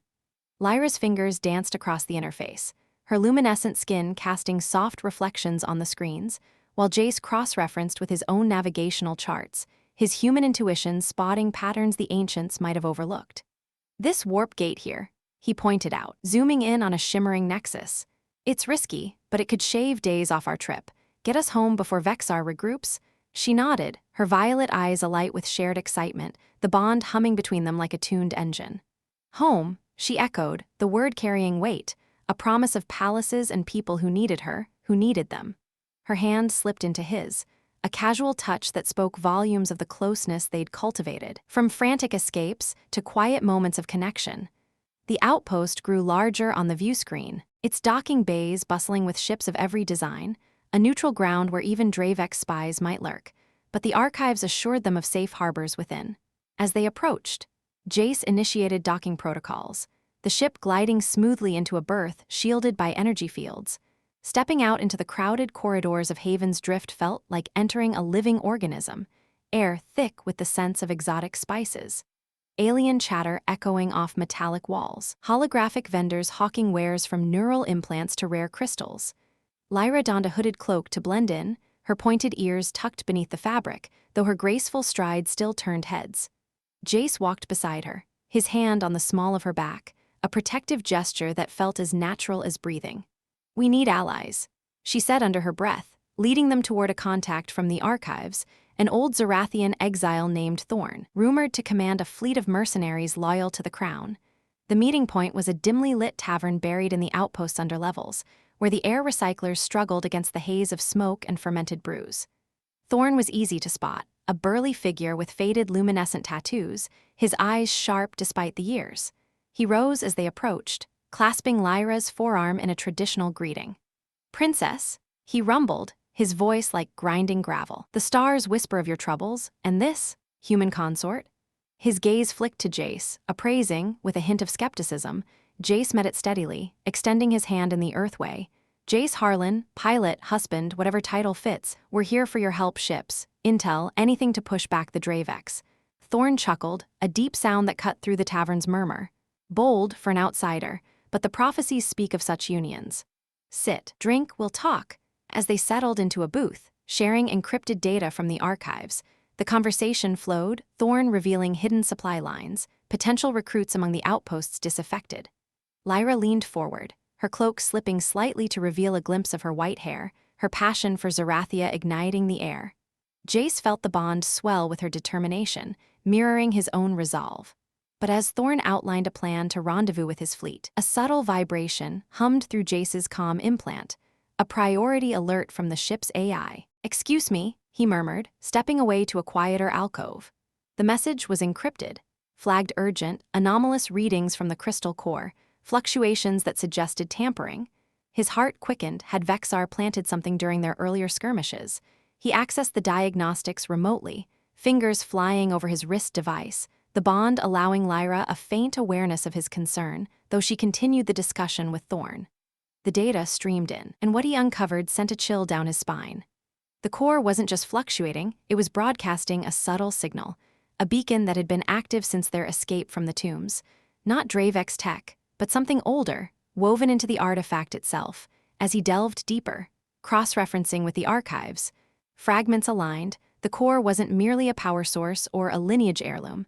Lyra's fingers danced across the interface, her luminescent skin casting soft reflections on the screens, while Jace cross-referenced with his own navigational charts, his human intuition spotting patterns the ancients might have overlooked. "This warp gate here," he pointed out, zooming in on a shimmering nexus. "It's risky, but it could shave days off our trip. Get us home before Vexar regroups." She nodded, her violet eyes alight with shared excitement, the bond humming between them like a tuned engine. "Home," she echoed, the word carrying weight, a promise of palaces and people who needed her, who needed them. Her hand slipped into his, a casual touch that spoke volumes of the closeness they'd cultivated. From frantic escapes to quiet moments of connection, the outpost grew larger on the view screen, its docking bays bustling with ships of every design, a neutral ground where even Dravex spies might lurk, but the archives assured them of safe harbors within. As they approached, Jace initiated docking protocols, the ship gliding smoothly into a berth shielded by energy fields. Stepping out into the crowded corridors of Haven's Drift felt like entering a living organism, air thick with the scents of exotic spices. Alien chatter echoing off metallic walls, holographic vendors hawking wares from neural implants to rare crystals. Lyra donned a hooded cloak to blend in, her pointed ears tucked beneath the fabric, though her graceful stride still turned heads. Jace walked beside her, his hand on the small of her back, a protective gesture that felt as natural as breathing. "We need allies," she said under her breath, leading them toward a contact from the archives, an old Zerathian exile named Thorn, rumored to command a fleet of mercenaries loyal to the crown. The meeting point was a dimly lit tavern buried in the outpost's underlevels, where the air recyclers struggled against the haze of smoke and fermented brews. Thorn was easy to spot, a burly figure with faded luminescent tattoos, his eyes sharp despite the years. He rose as they approached, clasping Lyra's forearm in a traditional greeting. "Princess," he rumbled, his voice like grinding gravel. "The stars whisper of your troubles, and this, human consort?" His gaze flicked to Jace, appraising, with a hint of skepticism. Jace met it steadily, extending his hand in the Earthway. "Jace Harlan, pilot, husband, whatever title fits, we're here for your help ships, intel, anything to push back the Dravex." Thorn chuckled, a deep sound that cut through the tavern's murmur. Bold for an outsider, but the prophecies speak of such unions. "Sit, drink, we'll talk." As they settled into a booth, sharing encrypted data from the archives, the conversation flowed, Thorn revealing hidden supply lines, potential recruits among the outposts disaffected. Lyra leaned forward, her cloak slipping slightly to reveal a glimpse of her white hair, her passion for Zerathia igniting the air. Jace felt the bond swell with her determination, mirroring his own resolve. But as Thorn outlined a plan to rendezvous with his fleet, a subtle vibration hummed through Jace's comm implant, a priority alert from the ship's AI. "Excuse me," he murmured, stepping away to a quieter alcove. The message was encrypted, flagged urgent, anomalous readings from the crystal core, fluctuations that suggested tampering. His heart quickened. Had Vexar planted something during their earlier skirmishes? He accessed the diagnostics remotely, fingers flying over his wrist device, the bond allowing Lyra a faint awareness of his concern, though she continued the discussion with Thorn. The data streamed in, and what he uncovered sent a chill down his spine. The core wasn't just fluctuating, it was broadcasting a subtle signal, a beacon that had been active since their escape from the tombs. Not Dravex tech, but something older, woven into the artifact itself. As he delved deeper, cross-referencing with the archives, fragments aligned, the core wasn't merely a power source or a lineage heirloom.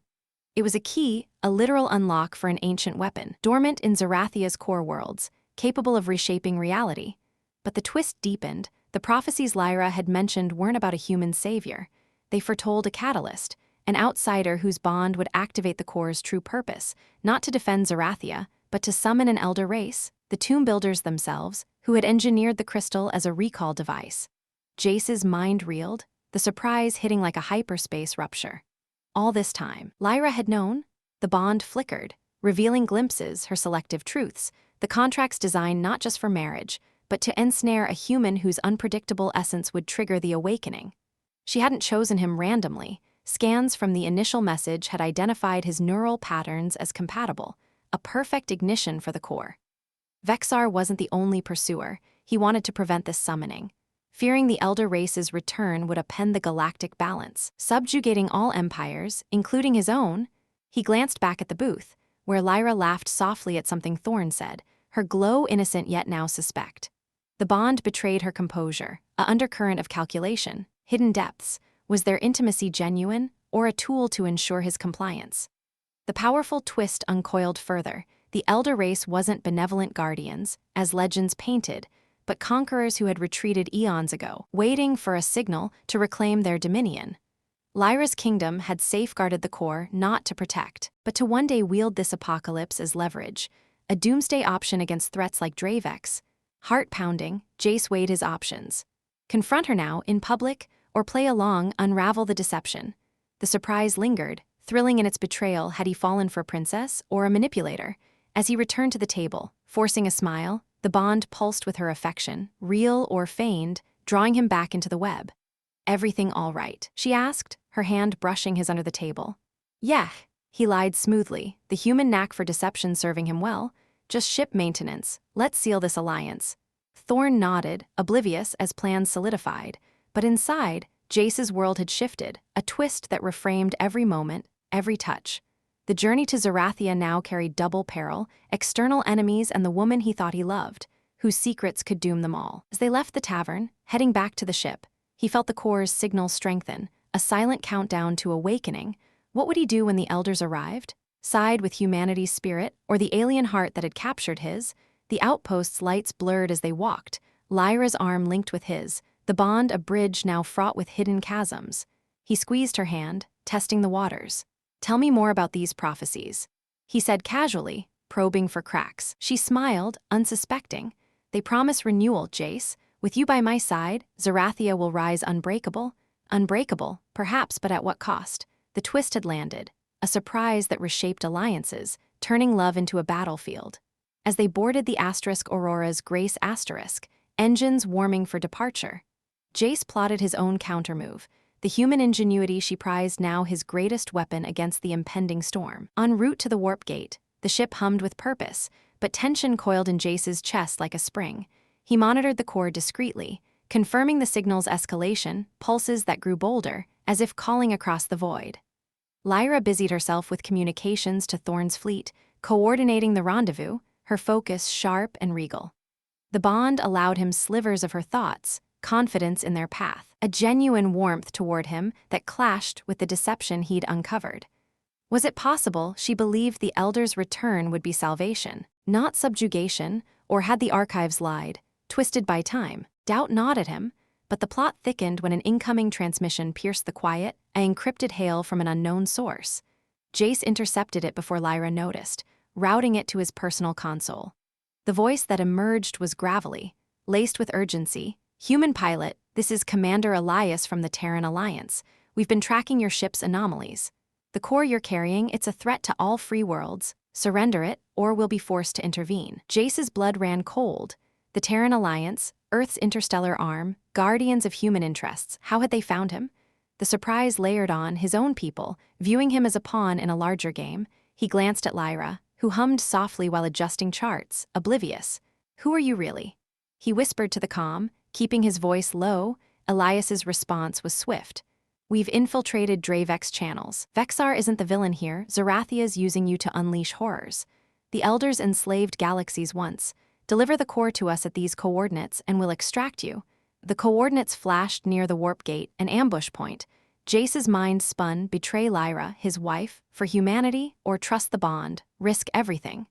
It was a key, a literal unlock for an ancient weapon, dormant in Zerathia's core worlds, capable of reshaping reality. But the twist deepened. The prophecies Lyra had mentioned weren't about a human savior. They foretold a catalyst, an outsider whose bond would activate the core's true purpose, not to defend Zerathia, but to summon an elder race, the tomb builders themselves, who had engineered the crystal as a recall device. Jace's mind reeled, the surprise hitting like a hyperspace rupture. All this time, Lyra had known. The bond flickered, revealing glimpses, her selective truths, the contract's designed not just for marriage, but to ensnare a human whose unpredictable essence would trigger the awakening. She hadn't chosen him randomly. Scans from the initial message had identified his neural patterns as compatible, a perfect ignition for the core. Vexar wasn't the only pursuer. He wanted to prevent this summoning. Fearing the elder race's return would upend the galactic balance, subjugating all empires, including his own. He glanced back at the booth, where Lyra laughed softly at something Thorn said, her glow innocent yet now suspect. The bond betrayed her composure, a undercurrent of calculation, hidden depths. Was their intimacy genuine, or a tool to ensure his compliance? The powerful twist uncoiled further. The elder race wasn't benevolent guardians, as legends painted, but conquerors who had retreated eons ago, waiting for a signal to reclaim their dominion. Lyra's kingdom had safeguarded the core not to protect, but to one day wield this apocalypse as leverage, a doomsday option against threats like Dravex. Heart-pounding, Jace weighed his options. Confront her now, in public, or play along, unravel the deception. The surprise lingered, thrilling in its betrayal. Had he fallen for a princess or a manipulator? As he returned to the table, forcing a smile, the bond pulsed with her affection, real or feigned, drawing him back into the web. "Everything all right?" she asked, her hand brushing his under the table. "Yeah," he lied smoothly, the human knack for deception serving him well. "Just ship maintenance. Let's seal this alliance." Thorn nodded, oblivious as plans solidified. But inside, Jace's world had shifted, a twist that reframed every moment, every touch. The journey to Zerathia now carried double peril, external enemies and the woman he thought he loved, whose secrets could doom them all. As they left the tavern, heading back to the ship, he felt the core's signal strengthen, a silent countdown to awakening. What would he do when the elders arrived? Side with humanity's spirit, or the alien heart that had captured his? The outpost's lights blurred as they walked, Lyra's arm linked with his, the bond a bridge now fraught with hidden chasms. He squeezed her hand, testing the waters. "Tell me more about these prophecies," he said casually, probing for cracks. She smiled, unsuspecting. "They promise renewal, Jace. With you by my side, Zerathia will rise unbreakable, Unbreakable, perhaps, but at what cost? The twist had landed, a surprise that reshaped alliances, turning love into a battlefield. As they boarded the Aurora's Grace Asterisk, engines warming for departure, Jace plotted his own countermove, the human ingenuity she prized now his greatest weapon against the impending storm. En route to the warp gate, the ship hummed with purpose, but tension coiled in Jace's chest like a spring. He monitored the core discreetly, confirming the signal's escalation, pulses that grew bolder, as if calling across the void. Lyra busied herself with communications to Thorn's fleet, coordinating the rendezvous, her focus sharp and regal. The bond allowed him slivers of her thoughts, confidence in their path, a genuine warmth toward him that clashed with the deception he'd uncovered. Was it possible she believed the Elder's return would be salvation, not subjugation, or had the archives lied, twisted by time? Doubt gnawed at him, but the plot thickened when an incoming transmission pierced the quiet, an encrypted hail from an unknown source. Jace intercepted it before Lyra noticed, routing it to his personal console. The voice that emerged was gravelly, laced with urgency. "Human pilot, this is Commander Elias from the Terran Alliance. We've been tracking your ship's anomalies. The core you're carrying, it's a threat to all free worlds. Surrender it, or we'll be forced to intervene." Jace's blood ran cold. The Terran Alliance, Earth's interstellar arm, guardians of human interests, how had they found him? The surprise layered on his own people, viewing him as a pawn in a larger game. He glanced at Lyra, who hummed softly while adjusting charts, oblivious. "Who are you really?" He whispered to the comm, keeping his voice low. Elias's response was swift. "We've infiltrated Dravex channels. Vexar isn't the villain here. Zerathia's using you to unleash horrors. The Elders enslaved galaxies once. Deliver the core to us at these coordinates and we'll extract you." The coordinates flashed near the warp gate, an ambush point. Jace's mind spun: betray Lyra, his wife, for humanity, or trust the bond, risk everything.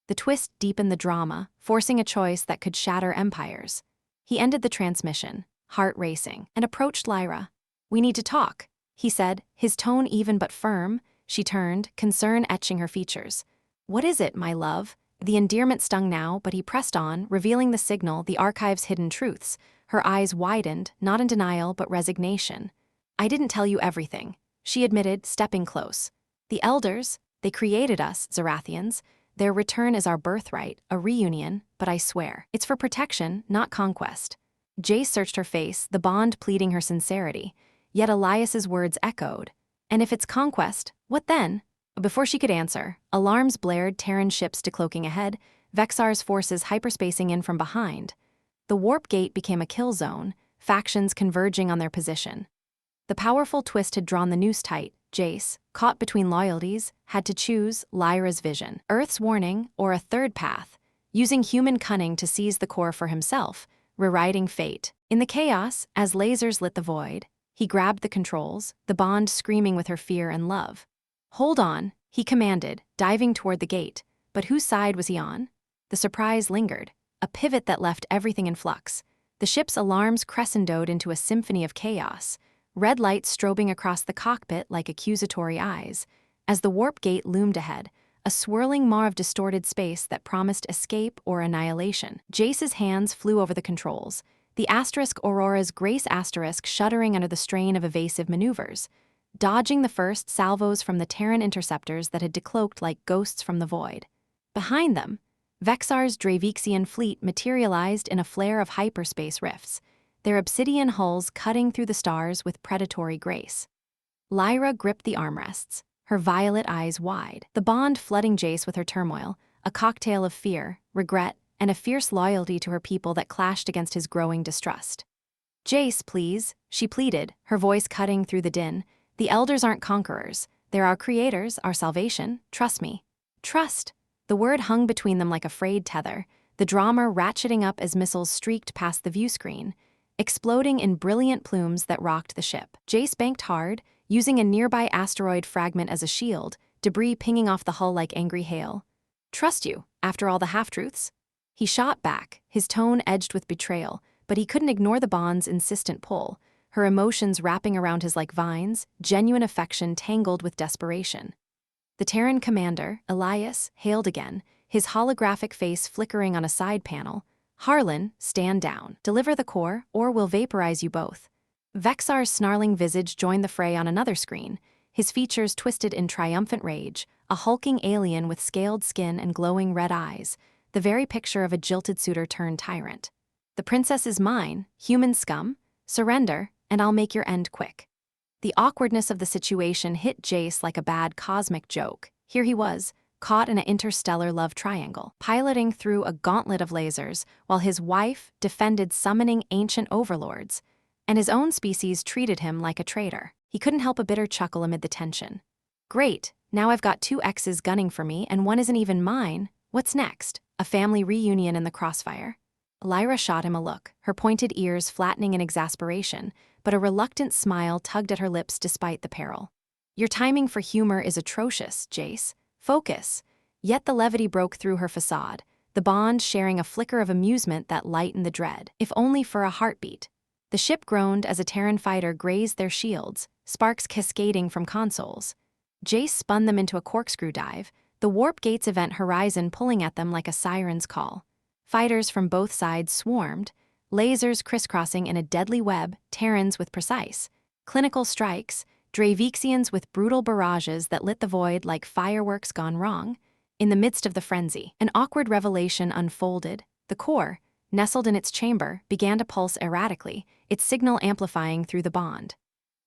The twist deepened the drama, forcing a choice that could shatter empires. He ended the transmission, heart racing, and approached Lyra. "We need to talk," he said, his tone even but firm. She turned, concern etching her features. "What is it, my love?" The endearment stung now, but he pressed on, revealing the signal, the archive's hidden truths. Her eyes widened, not in denial but resignation. "I didn't tell you everything," she admitted, stepping close. "The Elders, they created us, Zerathians. Their return is our birthright, a reunion, but I swear, it's for protection, not conquest." Jace searched her face, the bond pleading her sincerity. Yet Elias's words echoed. "And if it's conquest, what then?" Before she could answer, alarms blared, Terran ships decloaking ahead, Vexar's forces hyperspacing in from behind. The warp gate became a kill zone, factions converging on their position. The powerful twist had drawn the noose tight. Jace, caught between loyalties, had to choose Lyra's vision, Earth's warning, or a third path, using human cunning to seize the core for himself, rewriting fate. In the chaos, as lasers lit the void, he grabbed the controls, the bond screaming with her fear and love. "Hold on," he commanded, diving toward the gate. But whose side was he on? The surprise lingered, a pivot that left everything in flux. The ship's alarms crescendoed into a symphony of chaos, red lights strobing across the cockpit like accusatory eyes. As the warp gate loomed ahead, a swirling maw of distorted space that promised escape or annihilation. Jace's hands flew over the controls, the Aurora's Grace Asterisk shuddering under the strain of evasive maneuvers, dodging the first salvos from the Terran interceptors that had decloaked like ghosts from the void. Behind them, Vexar's Dravexian fleet materialized in a flare of hyperspace rifts, their obsidian hulls cutting through the stars with predatory grace. Lyra gripped the armrests, her violet eyes wide, the bond flooding Jace with her turmoil, a cocktail of fear, regret, and a fierce loyalty to her people that clashed against his growing distrust. "Jace, please," she pleaded, her voice cutting through the din. "The Elders aren't conquerors. They're our creators, our salvation. Trust me." Trust. The word hung between them like a frayed tether, the drama ratcheting up as missiles streaked past the viewscreen, exploding in brilliant plumes that rocked the ship. Jace banked hard, using a nearby asteroid fragment as a shield, debris pinging off the hull like angry hail. "Trust you, after all the half-truths?" He shot back, his tone edged with betrayal, but he couldn't ignore the bond's insistent pull, her emotions wrapping around his like vines, genuine affection tangled with desperation. The Terran commander, Elias, hailed again, his holographic face flickering on a side panel. "Harlan, stand down. Deliver the core, or we'll vaporize you both." Vexar's snarling visage joined the fray on another screen, his features twisted in triumphant rage, a hulking alien with scaled skin and glowing red eyes, the very picture of a jilted suitor turned tyrant. "The princess is mine, human scum. Surrender, and I'll make your end quick." The awkwardness of the situation hit Jace like a bad cosmic joke. Here he was, caught in an interstellar love triangle, piloting through a gauntlet of lasers, while his wife defended summoning ancient overlords, and his own species treated him like a traitor. He couldn't help a bitter chuckle amid the tension. "Great, now I've got two exes gunning for me, and one isn't even mine. What's next? A family reunion in the crossfire?" Lyra shot him a look, her pointed ears flattening in exasperation, but a reluctant smile tugged at her lips despite the peril. "Your timing for humor is atrocious, Jace. Focus." Yet the levity broke through her facade, the bond sharing a flicker of amusement that lightened the dread, if only for a heartbeat. The ship groaned as a Terran fighter grazed their shields, sparks cascading from consoles. Jace spun them into a corkscrew dive, the warp gates event horizon pulling at them like a siren's call. Fighters from both sides swarmed, lasers crisscrossing in a deadly web, Terrans with precise, clinical strikes, Dravixians with brutal barrages that lit the void like fireworks gone wrong. In the midst of the frenzy, an awkward revelation unfolded. The core, nestled in its chamber, began to pulse erratically, its signal amplifying through the bond.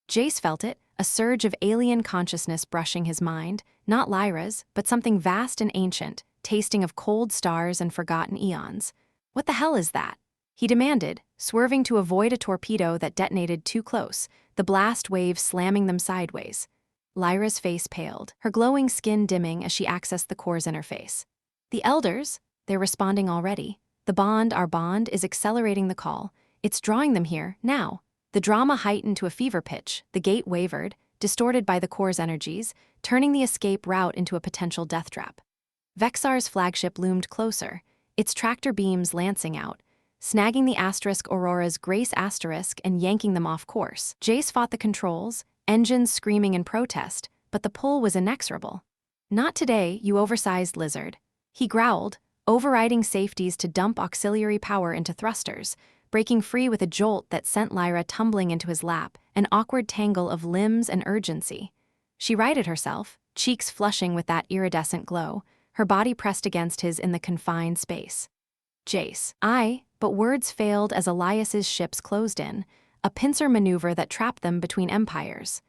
Jace felt it, a surge of alien consciousness brushing his mind, not Lyra's, but something vast and ancient, tasting of cold stars and forgotten eons. "What the hell is that?" he demanded, swerving to avoid a torpedo that detonated too close, the blast wave slamming them sideways. Lyra's face paled, her glowing skin dimming as she accessed the core's interface. "The Elders? They're responding already. The bond, our bond, is accelerating the call. It's drawing them here, now." The drama heightened to a fever pitch, the gate wavered, distorted by the core's energies, turning the escape route into a potential death trap. Vexar's flagship loomed closer, its tractor beams lancing out, snagging the Aurora's Grace asterisk and yanking them off course. Jace fought the controls, engines screaming in protest, but the pull was inexorable. "Not today, you oversized lizard," he growled, overriding safeties to dump auxiliary power into thrusters, breaking free with a jolt that sent Lyra tumbling into his lap, an awkward tangle of limbs and urgency. She righted herself, cheeks flushing with that iridescent glow, her body pressed against his in the confined space. "Jace." But words failed as Elias's ships closed in, a pincer maneuver that trapped them between empires.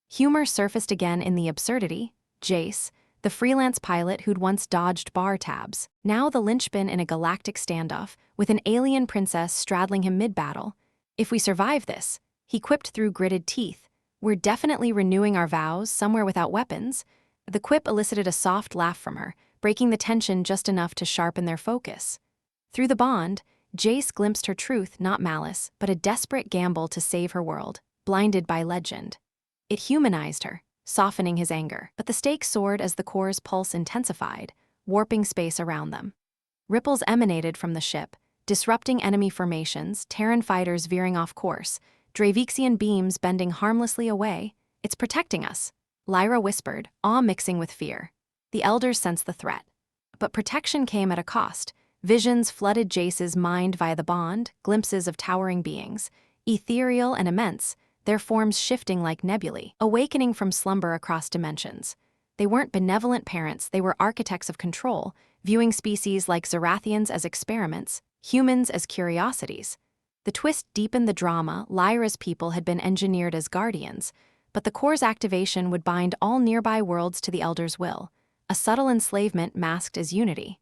Humor surfaced again in the absurdity. Jace, the freelance pilot who'd once dodged bar tabs, now the linchpin in a galactic standoff, with an alien princess straddling him mid-battle. "If we survive this," he quipped through gritted teeth, "we're definitely renewing our vows somewhere without weapons." The quip elicited a soft laugh from her, breaking the tension just enough to sharpen their focus. Through the bond, Jace glimpsed her truth, not malice, but a desperate gamble to save her world, blinded by legend. It humanized her, softening his anger, but the stakes soared as the core's pulse intensified, warping space around them. Ripples emanated from the ship, disrupting enemy formations, Terran fighters veering off course, Dravixian beams bending harmlessly away. "It's protecting us," Lyra whispered, awe mixing with fear. The Elders sensed the threat. But protection came at a cost. Visions flooded Jace's mind via the bond, glimpses of towering beings, ethereal and immense, their forms shifting like nebulae, awakening from slumber across dimensions. They weren't benevolent parents, they were architects of control, viewing species like Zerathians as experiments, humans as curiosities. The twist deepened the drama. Lyra's people had been engineered as guardians, but the core's activation would bind all nearby worlds to the Elders' will, a subtle enslavement masked as unity.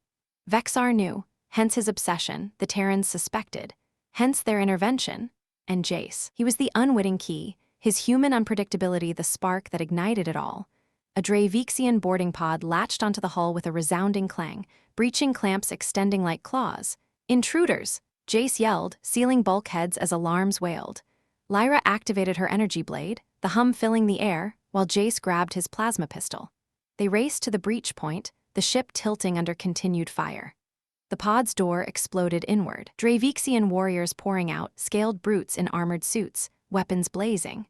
Vexar knew, hence his obsession, the Terrans suspected, hence their intervention, and Jace. He was the unwitting key, his human unpredictability the spark that ignited it all. A Dravixian boarding pod latched onto the hull with a resounding clang, breaching clamps extending like claws. "Intruders!" Jace yelled, sealing bulkheads as alarms wailed. Lyra activated her energy blade, the hum filling the air, while Jace grabbed his plasma pistol. They raced to the breach point, the ship tilting under continued fire. The pod's door exploded inward, Dravixian warriors pouring out, scaled brutes in armored suits, weapons blazing.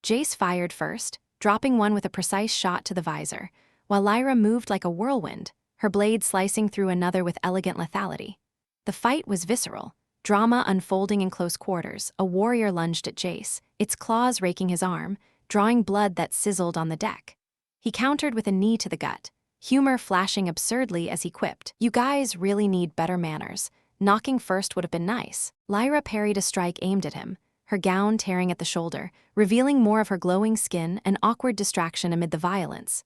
Jace fired first, dropping one with a precise shot to the visor, while Lyra moved like a whirlwind, her blade slicing through another with elegant lethality. The fight was visceral, Drama unfolding in close quarters, a warrior lunged at Jace, its claws raking his arm, drawing blood that sizzled on the deck. He countered with a knee to the gut, humor flashing absurdly as he quipped, "You guys really need better manners. Knocking first would have been nice." Lyra parried a strike aimed at him, her gown tearing at the shoulder, revealing more of her glowing skin, an awkward distraction amid the violence.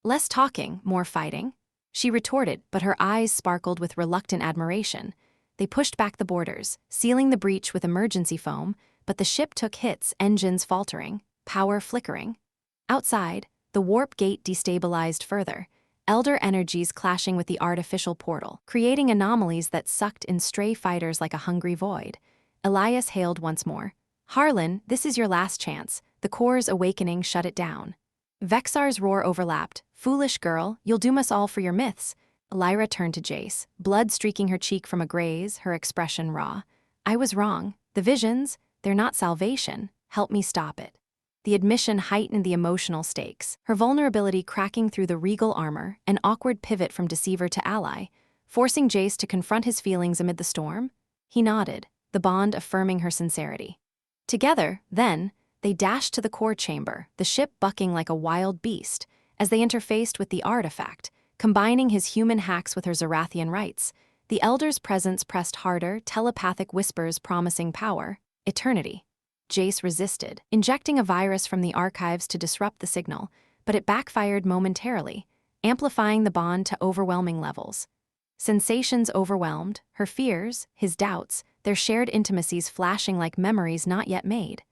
"Less talking, more fighting," she retorted, but her eyes sparkled with reluctant admiration. They pushed back the boarders, sealing the breach with emergency foam, but the ship took hits, engines faltering, power flickering. Outside, the warp gate destabilized further, elder energies clashing with the artificial portal, creating anomalies that sucked in stray fighters like a hungry void. Elias hailed once more. "Harlan, this is your last chance. The core's awakening shut it down." Vexar's roar overlapped. "Foolish girl, you'll doom us all for your myths." Lyra turned to Jace, blood streaking her cheek from a graze, her expression raw. "I was wrong. The visions, they're not salvation. Help me stop it." The admission heightened the emotional stakes, her vulnerability cracking through the regal armor, an awkward pivot from deceiver to ally, forcing Jace to confront his feelings amid the storm. He nodded, the bond affirming her sincerity. Together, then, they dashed to the core chamber, the ship bucking like a wild beast, as they interfaced with the artifact, combining his human hacks with her Zerathian rights. The Elder's presence pressed harder, telepathic whispers promising power, eternity. Jace resisted, injecting a virus from the archives to disrupt the signal, but it backfired momentarily, amplifying the bond to overwhelming levels. Sensations overwhelmed, her fears, his doubts, their shared intimacies flashing like memories not yet made.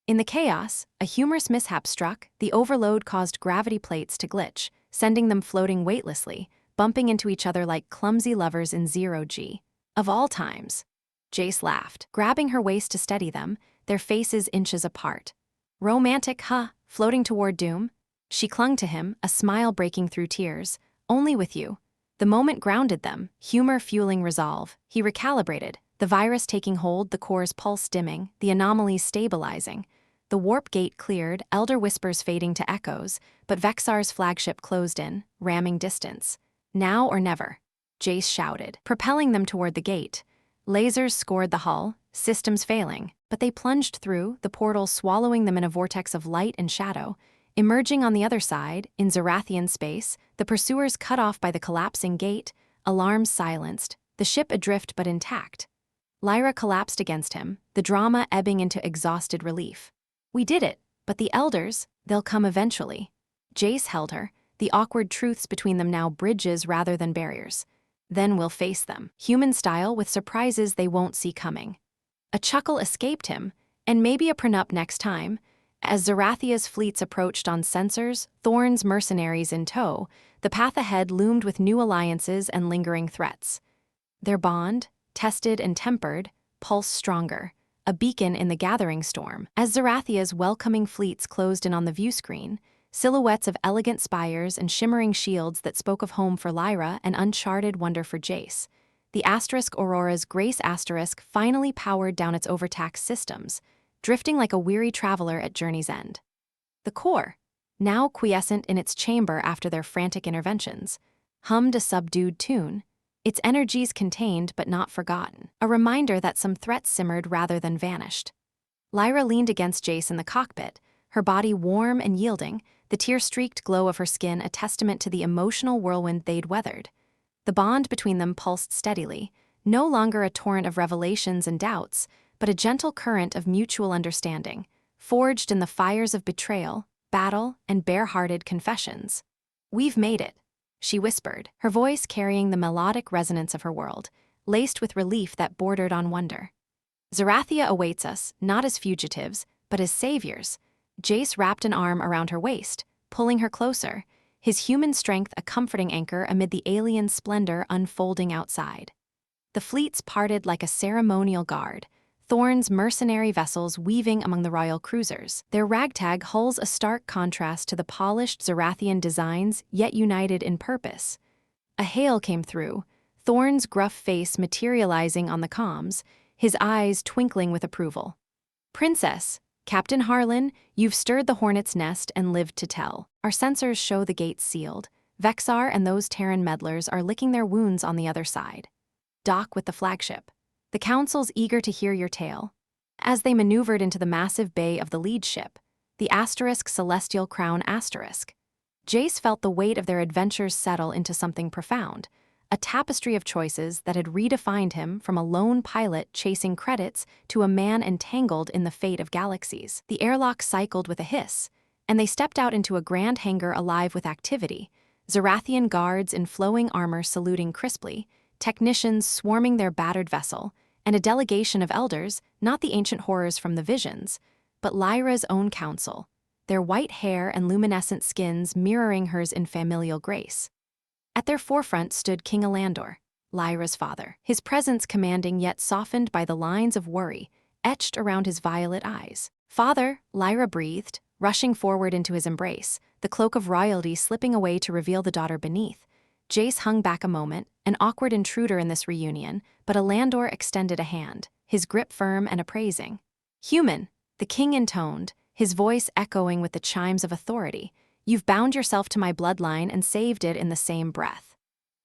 In the chaos, a humorous mishap struck. The overload caused gravity plates to glitch, sending them floating weightlessly, bumping into each other like clumsy lovers in 0G. Of all times. Jace laughed, grabbing her waist to steady them, their faces inches apart. "Romantic, huh? Floating toward doom?" She clung to him, a smile breaking through tears. "Only with you." The moment grounded them, humor fueling resolve. He recalibrated, the virus taking hold, the core's pulse dimming, the anomalies stabilizing. The warp gate cleared, elder whispers fading to echoes, but Vexar's flagship closed in, ramming distance. "Now or never," Jace shouted, propelling them toward the gate. Lasers scored the hull, systems failing, but they plunged through, the portal swallowing them in a vortex of light and shadow. Emerging on the other side, in Zerathian space, the pursuers cut off by the collapsing gate, alarms silenced, the ship adrift but intact. Lyra collapsed against him, the drama ebbing into exhausted relief. "We did it, but the Elders, they'll come eventually." Jace held her, the awkward truths between them now bridges rather than barriers. "Then we'll face them, human style, with surprises they won't see coming." A chuckle escaped him, and maybe a prenup next time. As Zerathia's fleets approached on sensors, Thorn's mercenaries in tow, the path ahead loomed with new alliances and lingering threats. Their bond, tested and tempered, pulsed stronger, a beacon in the gathering storm. As Zerathia's welcoming fleets closed in on the viewscreen, silhouettes of elegant spires and shimmering shields that spoke of home for Lyra and uncharted wonder for Jace. The Aurora's Grace asterisk finally powered down its overtaxed systems, drifting like a weary traveler at journey's end. The core, now quiescent in its chamber after their frantic interventions, hummed a subdued tune, its energies contained but not forgotten, a reminder that some threats simmered rather than vanished. Lyra leaned against Jace in the cockpit, her body warm and yielding, the tear-streaked glow of her skin a testament to the emotional whirlwind they'd weathered. The bond between them pulsed steadily, no longer a torrent of revelations and doubts, but a gentle current of mutual understanding, forged in the fires of betrayal, battle, and bare-hearted confessions. "We've made it," she whispered, her voice carrying the melodic resonance of her world, laced with relief that bordered on wonder. "Zerathia awaits us, not as fugitives, but as saviors." Jace wrapped an arm around her waist, pulling her closer, his human strength a comforting anchor amid the alien splendor unfolding outside. The fleets parted like a ceremonial guard, Thorn's mercenary vessels weaving among the royal cruisers, their ragtag hulls a stark contrast to the polished Zerathian designs yet united in purpose. A hail came through, Thorn's gruff face materializing on the comms, his eyes twinkling with approval. "Princess, Captain Harlan, you've stirred the hornet's nest and lived to tell. Our sensors show the gates sealed. Vexar and those Terran meddlers are licking their wounds on the other side. Dock with the flagship." The council's eager to hear your tale. As they maneuvered into the massive bay of the lead ship, the asterisk Celestial Crown asterisk, Jace felt the weight of their adventures settle into something profound, a tapestry of choices that had redefined him from a lone pilot chasing credits to a man entangled in the fate of galaxies. The airlock cycled with a hiss, and they stepped out into a grand hangar alive with activity, Zerathian guards in flowing armor saluting crisply, technicians swarming their battered vessel, and a delegation of elders, not the ancient horrors from the visions, but Lyra's own council, their white hair and luminescent skins mirroring hers in familial grace. At their forefront stood King Alandor, Lyra's father, his presence commanding yet softened by the lines of worry etched around his violet eyes. "Father," Lyra breathed, rushing forward into his embrace, the cloak of royalty slipping away to reveal the daughter beneath. Jace hung back a moment, an awkward intruder in this reunion, but Alandor extended a hand, his grip firm and appraising. "Human," the king intoned, his voice echoing with the chimes of authority. "You've bound yourself to my bloodline and saved it in the same breath."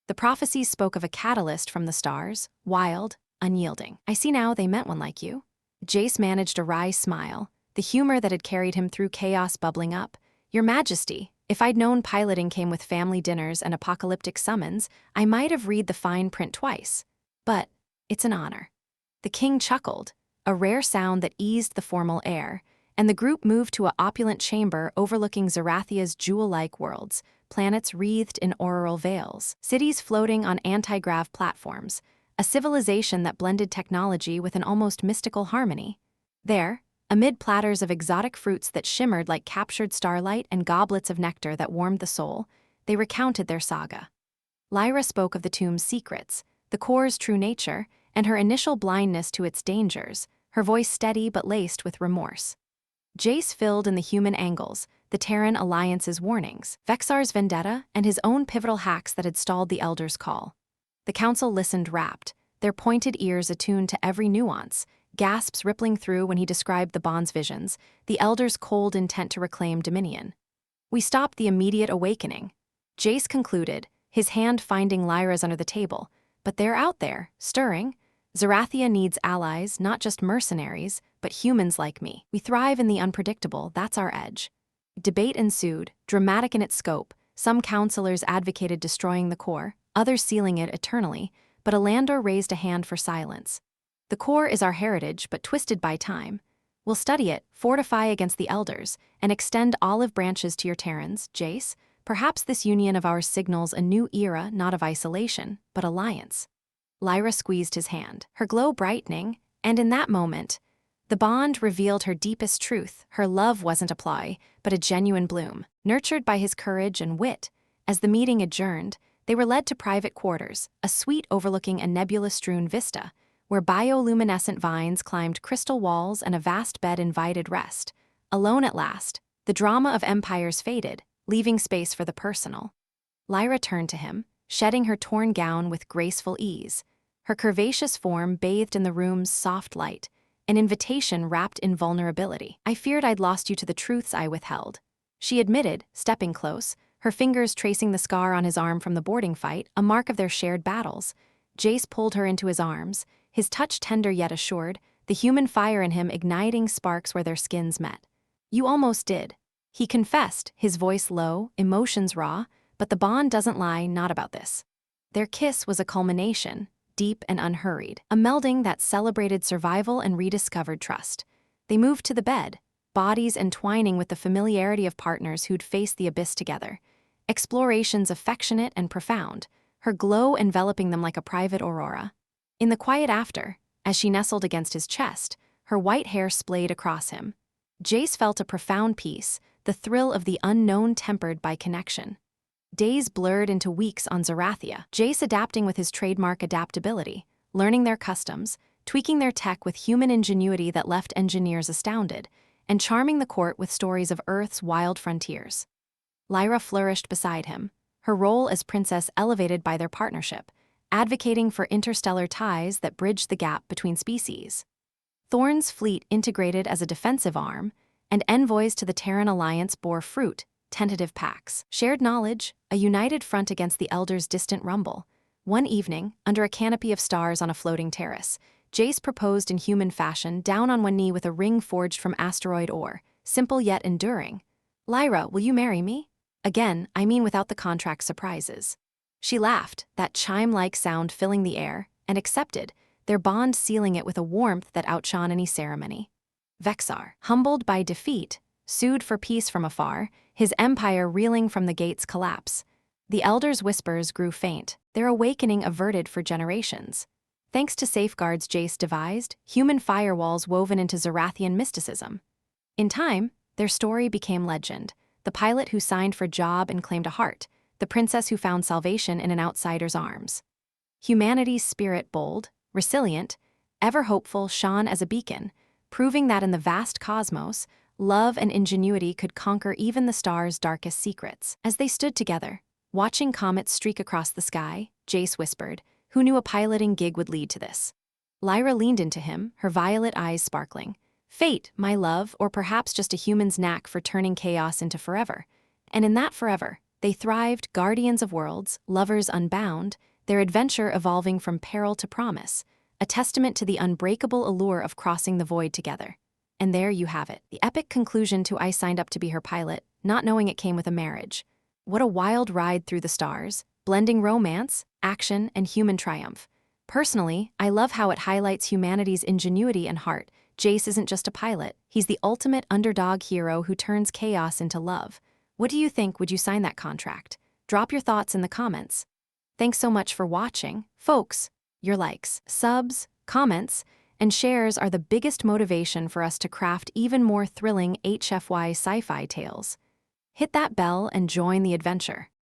The prophecies spoke of a catalyst from the stars, wild, unyielding. "I see now they meant one like you." Jace managed a wry smile, the humor that had carried him through chaos bubbling up. "Your Majesty, if I'd known piloting came with family dinners and apocalyptic summons, I might have read the fine print twice. But it's an honor." The king chuckled, a rare sound that eased the formal air, and the group moved to an opulent chamber overlooking Zerathia's jewel-like worlds, planets wreathed in auroral veils, cities floating on anti-grav platforms, a civilization that blended technology with an almost mystical harmony. There, amid platters of exotic fruits that shimmered like captured starlight and goblets of nectar that warmed the soul, they recounted their saga. Lyra spoke of the tomb's secrets, the core's true nature, and her initial blindness to its dangers, her voice steady but laced with remorse. Jace filled in the human angles, the Terran Alliance's warnings, Vexar's vendetta, and his own pivotal hacks that had stalled the Elder's call. The council listened rapt, their pointed ears attuned to every nuance, gasps rippling through when he described the Bond's visions, the Elder's cold intent to reclaim dominion. "We stopped the immediate awakening," Jace concluded, his hand finding Lyra's under the table. "But they're out there, stirring. Zerathia needs allies, not just mercenaries, but humans like me. We thrive in the unpredictable, that's our edge." Debate ensued, dramatic in its scope. Some counselors advocated destroying the core, others sealing it eternally, but Alandor raised a hand for silence. "The core is our heritage, but twisted by time. We'll study it, fortify against the elders, and extend olive branches to your Terrans, Jace. Perhaps this union of ours signals a new era not of isolation, but alliance." Lyra squeezed his hand, her glow brightening, and in that moment, the bond revealed her deepest truth. Her love wasn't a ploy, but a genuine bloom. Nurtured by his courage and wit, as the meeting adjourned, they were led to private quarters, a suite overlooking a nebula-strewn vista, where bioluminescent vines climbed crystal walls and a vast bed invited rest. Alone at last, the drama of empires faded, leaving space for the personal. Lyra turned to him, shedding her torn gown with graceful ease, her curvaceous form bathed in the room's soft light, an invitation wrapped in vulnerability. "I feared I'd lost you to the truths I withheld," she admitted, stepping close, her fingers tracing the scar on his arm from the boarding fight, a mark of their shared battles. Jace pulled her into his arms, his touch tender yet assured, the human fire in him igniting sparks where their skins met. "You almost did," he confessed, his voice low, emotions raw, "but the bond doesn't lie, not about this." Their kiss was a culmination, deep and unhurried, a melding that celebrated survival and rediscovered trust. They moved to the bed, bodies entwining with the familiarity of partners who'd faced the abyss together. Explorations affectionate and profound, her glow enveloping them like a private aurora. In the quiet after, as she nestled against his chest, her white hair splayed across him, Jace felt a profound peace, the thrill of the unknown tempered by connection. Days blurred into weeks on Zerathia, Jace adapting with his trademark adaptability, learning their customs, tweaking their tech with human ingenuity that left engineers astounded, and charming the court with stories of Earth's wild frontiers. Lyra flourished beside him, her role as princess elevated by their partnership, advocating for interstellar ties that bridged the gap between species. Thorn's fleet integrated as a defensive arm, and envoys to the Terran Alliance bore fruit, tentative pacts, shared knowledge, a united front against the Elder's distant rumble. One evening, under a canopy of stars on a floating terrace, Jace proposed in human fashion, down on one knee with a ring forged from asteroid ore, simple yet enduring. "Lyra, will you marry me?" Again, I mean without the contract surprises. She laughed, that chime-like sound filling the air, and accepted, their bond sealing it with a warmth that outshone any ceremony. Vexar, humbled by defeat, sued for peace from afar, his empire reeling from the gate's collapse. The elders' whispers grew faint, their awakening averted for generations. Thanks to safeguards Jace devised, human firewalls woven into Zerathian mysticism. In time, their story became legend. The pilot who signed for job and claimed a heart, the princess who found salvation in an outsider's arms. Humanity's spirit bold, resilient, ever hopeful shone as a beacon, proving that in the vast cosmos, love and ingenuity could conquer even the stars' darkest secrets. As they stood together, watching comets streak across the sky, Jace whispered, "Who knew a piloting gig would lead to this?" Lyra leaned into him, her violet eyes sparkling. "Fate, my love, or perhaps just a human's knack for turning chaos into forever." And in that forever, they thrived, guardians of worlds, lovers unbound, their adventure evolving from peril to promise, a testament to the unbreakable allure of crossing the void together. And there you have it, the epic conclusion to "I signed up to be her pilot, not knowing it came with a marriage." What a wild ride through the stars, blending romance, action, and human triumph. Personally, I love how it highlights humanity's ingenuity and heart. Jace isn't just a pilot, he's the ultimate underdog hero who turns chaos into love. What do you think? Would you sign that contract? Drop your thoughts in the comments. Thanks so much for watching. Folks, your likes, subs, comments, and shares are the biggest motivation for us to craft even more thrilling HFY sci-fi tales. Hit that bell and join the adventure.